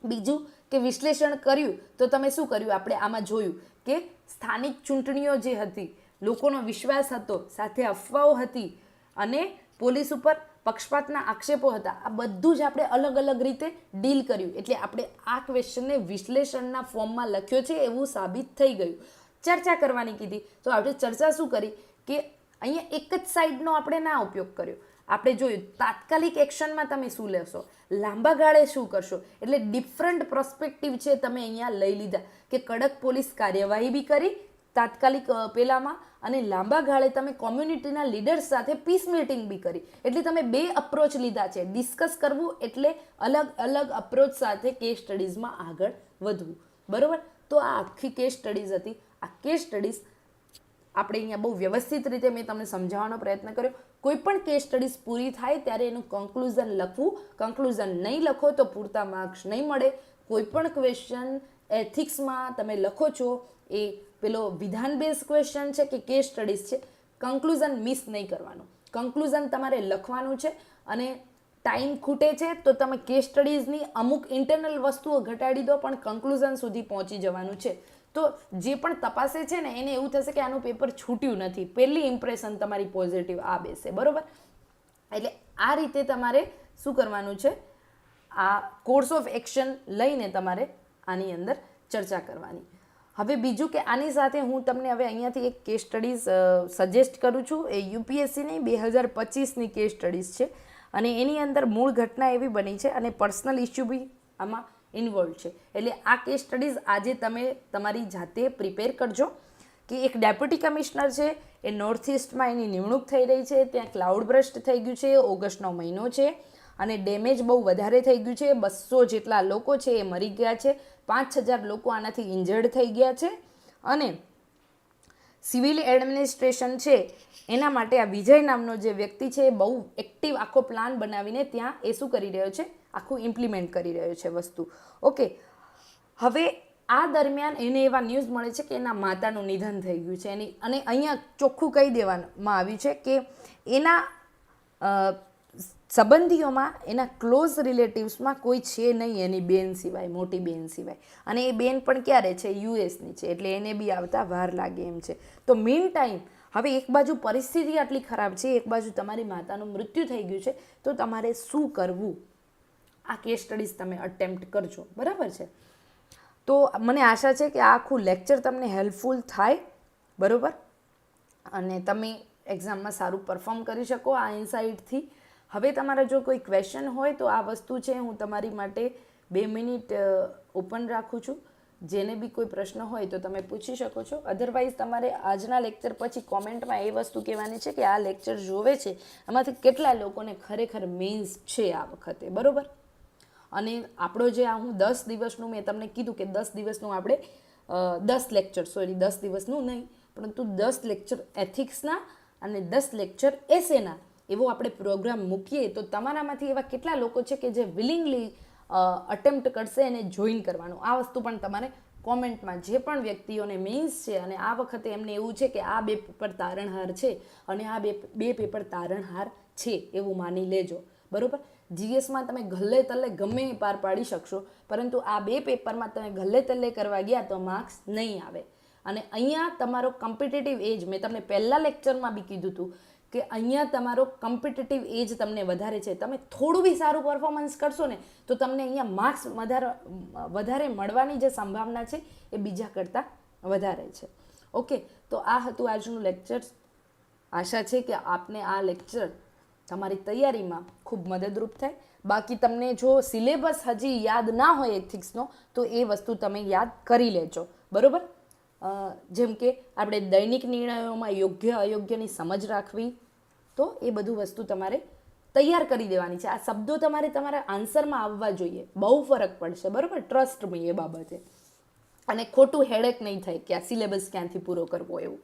બીજું કે વિશ્લેષણ કર્યું તો તમે શું કર્યું? આપણે આમાં જોયું કે સ્થાનિક ચૂંટણીઓ જે હતી, લોકોનો વિશ્વાસ હતો, સાથે અફવાઓ હતી અને પોલીસ ઉપર પક્ષપાતના આક્ષેપો હતા. આ બધું જ આપણે અલગ અલગ રીતે ડીલ કર્યું. એટલે આપણે આ ક્વેશ્ચનને વિશ્લેષણના ફોર્મમાં લખ્યો છે એવું સાબિત થઈ ગયું. ચર્ચા કરવાની કીધી તો આપણે ચર્ચા શું કરી કે અહીંયા એક જ સાઈડનો આપણે ના ઉપયોગ કર્યો. આપણે જોયું તાત્કાલિક એક્શનમાં તમે શું લેશો, લાંબા ગાળે શું કરશો. એટલે ડિફરન્ટ પ્રોસ્પેક્ટિવ છે તમે અહીંયા લઈ લીધા કે કડક પોલીસ કાર્યવાહી બી કરી તાત્કાલિક પેલામાં અને લાંબા ગાળે તમે કોમ્યુનિટીના લીડર્સ સાથે પીસ મીટિંગ બી કરી. એટલે તમે બે અપ્રોચ લીધા છે. ડિસ્કસ કરવું એટલે અલગ અલગ અપ્રોચ સાથે કેસ સ્ટડીઝમાં આગળ વધવું, બરોબર. તો આ આખી કેસ સ્ટડીઝ હતી. આ કેસ સ્ટડીઝ આપણે અહીંયા બહુ વ્યવસ્થિત રીતે મેં તમને સમજાવવાનો પ્રયત્ન કર્યો. કોઈ પણ કેસ સ્ટડીઝ પૂરી થાય ત્યારે એનું કન્ક્લુઝન લખવું. કન્ક્લુઝન નહીં લખો તો પૂરતા માર્ક્સ નહીં મળે. કોઈ પણ ક્વેશ્ચન એથિક્સમાં તમે લખો છો એ પેલો વિધાન બેઝ ક્વેશ્ચન છે કે કેસ સ્ટડીઝ છે, કન્ક્લુઝન મિસ નહીં કરવાનું. કન્ક્લુઝન તમારે લખવાનું છે અને ટાઈમ ખૂટે છે તો તમે કેસ સ્ટડીઝની અમુક ઇન્ટરનલ વસ્તુઓ ઘટાડી દો પણ કન્ક્લુઝન સુધી પહોંચી જવાનું છે. તો જે પણ તપાસે છે ને એને એવું થશે કે આનું પેપર છૂટ્યું નથી. પહેલી ઇમ્પ્રેશન તમારી પોઝિટિવ આ બેસે, બરોબર. એટલે આ રીતે તમારે શું કરવાનું છે? આ કોર્સ ઓફ એક્શન લઈને તમારે આની અંદર ચર્ચા કરવાની. હવે બીજું કે આની સાથે હું તમને હવે અહીંયાથી એક કેસ સ્ટડીઝ સજેસ્ટ કરું છું. એ યુપીએસસીની 2025ની કેસ સ્ટડીઝ છે અને એની અંદર મૂળ ઘટના એવી બની છે અને પર્સનલ ઇસ્યુ બી આમાં ઇન્વોલ્વ છે. એટલે આ કેસ સ્ટડીઝ આજે તમે તમારી જાતે પ્રિપેર કરજો કે એક ડેપ્યુટી કમિશનર છે એ નોર્થ ઇસ્ટમાં એની નિમણૂક થઈ રહી છે. ત્યાં ક્લાઉડ બ્રસ્ટ થઈ ગયું છે, ઓગસ્ટનો મહિનો છે અને ડેમેજ બહુ વધારે થઈ ગયું છે. 200 જેટલા લોકો છે એ મરી ગયા છે, 5000 લોકો આનાથી ઇન્જર્ડ થઈ ગયા છે અને સિવિલ એડમિનિસ્ટ્રેશન છે એના માટે આ વિજય નામનો જે વ્યક્તિ છે એ બહુ એક્ટિવ આખો પ્લાન બનાવીને ત્યાં એ શું કરી રહ્યો છે? આખું ઇમ્પ્લિમેન્ટ કરી રહ્યો છે વસ્તુ. ઓકે. હવે આ દરમિયાન એને એવા ન્યૂઝ મળે છે કે એના માતાનું નિધન થઈ ગયું છે એની અને અહીંયા ચોખ્ખું કહી દેવામાં આવ્યું છે કે એના સંબંધીઓમાં એના ક્લોઝ રિલેટિવ્સમાં કોઈ છે નહીં એની બેન સિવાય, મોટી બેન સિવાય. અને એ બેન પણ ક્યારે છે? યુએસની છે. એટલે એને બી આવતા વાર લાગે એમ છે. તો મીન ટાઈમ હવે એક બાજુ પરિસ્થિતિ આટલી ખરાબ છે, એક બાજુ તમારી માતાનું મૃત્યુ થઈ ગયું છે, તો તમારે શું કરવું? આ કેસ સ્ટડીઝ તમે અટેમ્પ્ટ કરજો, બરાબર છે. તો મને આશા છે કે આ આખું લેક્ચર તમને હેલ્પફુલ થાય, બરાબર, અને તમે એક્ઝામમાં સારું પરફોર્મ કરી શકો આ ઇન્સાઇટથી. હવે તમારા જો કોઈ ક્વેશ્ચન હોય તો આ વસ્તુ છે હું તમારી માટે 2 મિનિટ ઓપન રાખું છું. જેને બી કોઈ પ્રશ્ન હોય તો તમે પૂછી શકો છો. અધરવાઇઝ તમારે આજના લેક્ચર પછી કોમેન્ટમાં એ વસ્તુ કહેવાની છે કે આ લેક્ચર જોવે છે એમાંથી કેટલા લોકોને ખરેખર મેઇન્સ છે આ વખતે, બરાબર. અને આપણો જે આ હું 10 દિવસનું મેં તમને કીધું કે 10 દિવસનું આપણે 10 લેક્ચર, સોરી 10 દિવસનું નહીં, પરંતુ 10 લેક્ચર એથિક્સના અને 10 લેક્ચર એસેના એવો આપણે પ્રોગ્રામ મૂકીએ તો તમારામાંથી એવા કેટલા લોકો છે કે જે વિલિંગલી અટેમ્પ્ટ કરશે અને જોઈન કરવાનું. આ વસ્તુ પણ તમારે કોમેન્ટમાં જે પણ વ્યક્તિઓને મેઇન્સ છે અને આ વખતે એમને એવું છે કે આ 2 પેપર તારણહાર છે અને આ બે પેપર તારણહાર છે એવું માની લેજો, બરાબર. જીએસમાં તમે ગલ્લે તલ્લે ગમે એ પાર પાડી શકશો, પરંતુ આ 2 પેપરમાં તમે ગલ્લે તલ્લે કરવા ગયા તો માર્ક્સ નહીં આવે. અને અહીંયા તમારો કોમ્પિટિટિવ એજ, મેં તમને પહેલા લેક્ચરમાં બી કીધું હતું કે અહીંયા તમારો કોમ્પિટિટિવ એજ તમને વધારે છે. તમે થોડું બી સારું પરફોર્મન્સ કરશો ને તો તમને અહીંયા માર્ક્સ વધારે મળવાની જે સંભાવના છે એ બીજા કરતાં વધારે છે. ઓકે, તો આ હતું આજનું લેક્ચર. આશા છે કે આપને આ લેક્ચર તમારી તૈયારીમાં ખૂબ મદદરૂપ થાય. બાકી તમને જો સિલેબસ હજી યાદ ના હોય એથિક્સનો તો એ વસ્તુ તમે યાદ કરી લેજો, બરાબર. જેમ કે આપણે દૈનિક નિર્ણયોમાં યોગ્ય અયોગ્યની સમજ રાખવી, તો એ બધું વસ્તુ તમારે તૈયાર કરી દેવાની છે. આ શબ્દો તમારા આન્સરમાં આવવા જોઈએ, બહુ ફરક પડશે, બરાબર. ટ્રસ્ટ મી એ બાબતે. અને ખોટું હેડેક નહીં થાય કે આ સિલેબસ ક્યાંથી પૂરો કરવો એવું.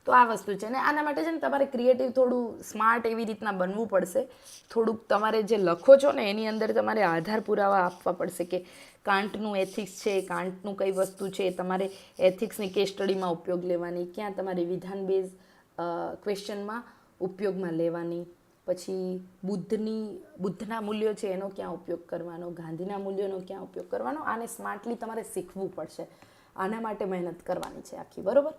તો આ વસ્તુ છે ને આના માટે છે ને તમારે ક્રિએટિવ થોડું સ્માર્ટ એવી રીતના બનવું પડશે. થોડુંક તમારે જે લખો છો ને એની અંદર તમારે આધાર પુરાવા આપવા પડશે કે કાંટનું એથિક્સ છે, કાંટનું કઈ વસ્તુ છે, તમારે એથિક્સની કેસ સ્ટડીમાં ઉપયોગ લેવાની, ક્યાં તમારે વિધાન બેઝ ક્વેશ્ચનમાં ઉપયોગમાં લેવાની, પછી બુદ્ધના મૂલ્યો છે એનો ક્યાં ઉપયોગ કરવાનો, ગાંધીના મૂલ્યોનો ક્યાં ઉપયોગ કરવાનો. આને સ્માર્ટલી તમારે શીખવું પડશે. આના માટે મહેનત કરવાની છે આખી, બરાબર.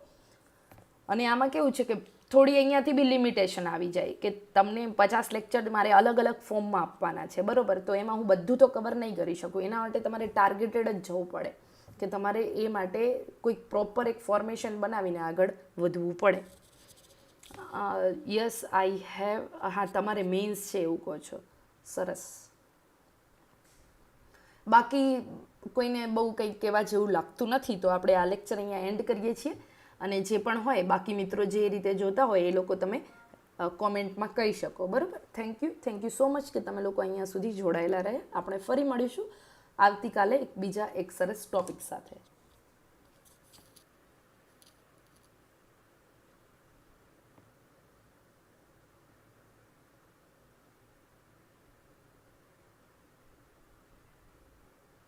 અને આમાં કેવું છે કે થોડી અહીંયાથી બી લિમિટેશન આવી જાય કે તમને 50 લેક્ચર મારે અલગ અલગ ફોર્મમાં આપવાના છે, બરાબર. તો એમાં હું બધું તો કવર નહીં કરી શકું. એના માટે તમારે ટાર્ગેટેડ જ જવું પડે કે તમારે એ માટે કોઈક પ્રોપર એક ફોર્મેશન બનાવીને આગળ વધવું પડે. યસ આઈ હેવ, હા તમારે મેઇન્સ છે એવું કહો છો, સરસ. બાકી કોઈને બહુ કંઈ કહેવા જેવું લાગતું નથી તો આપણે આ લેક્ચર અહીંયા એન્ડ કરીએ છીએ. અને જે પણ હોય બાકી મિત્રો જે રીતે જોતા હોય એ લોકો તમે કોમેન્ટમાં કહી શકો, બરાબર. થેન્ક યુ સો મચ કે તમે લોકો અહીંયા સુધી જોડાયેલા રહે. આપણે ફરી મળીશું આવતીકાલે બીજા એક સરસ ટોપિક સાથે.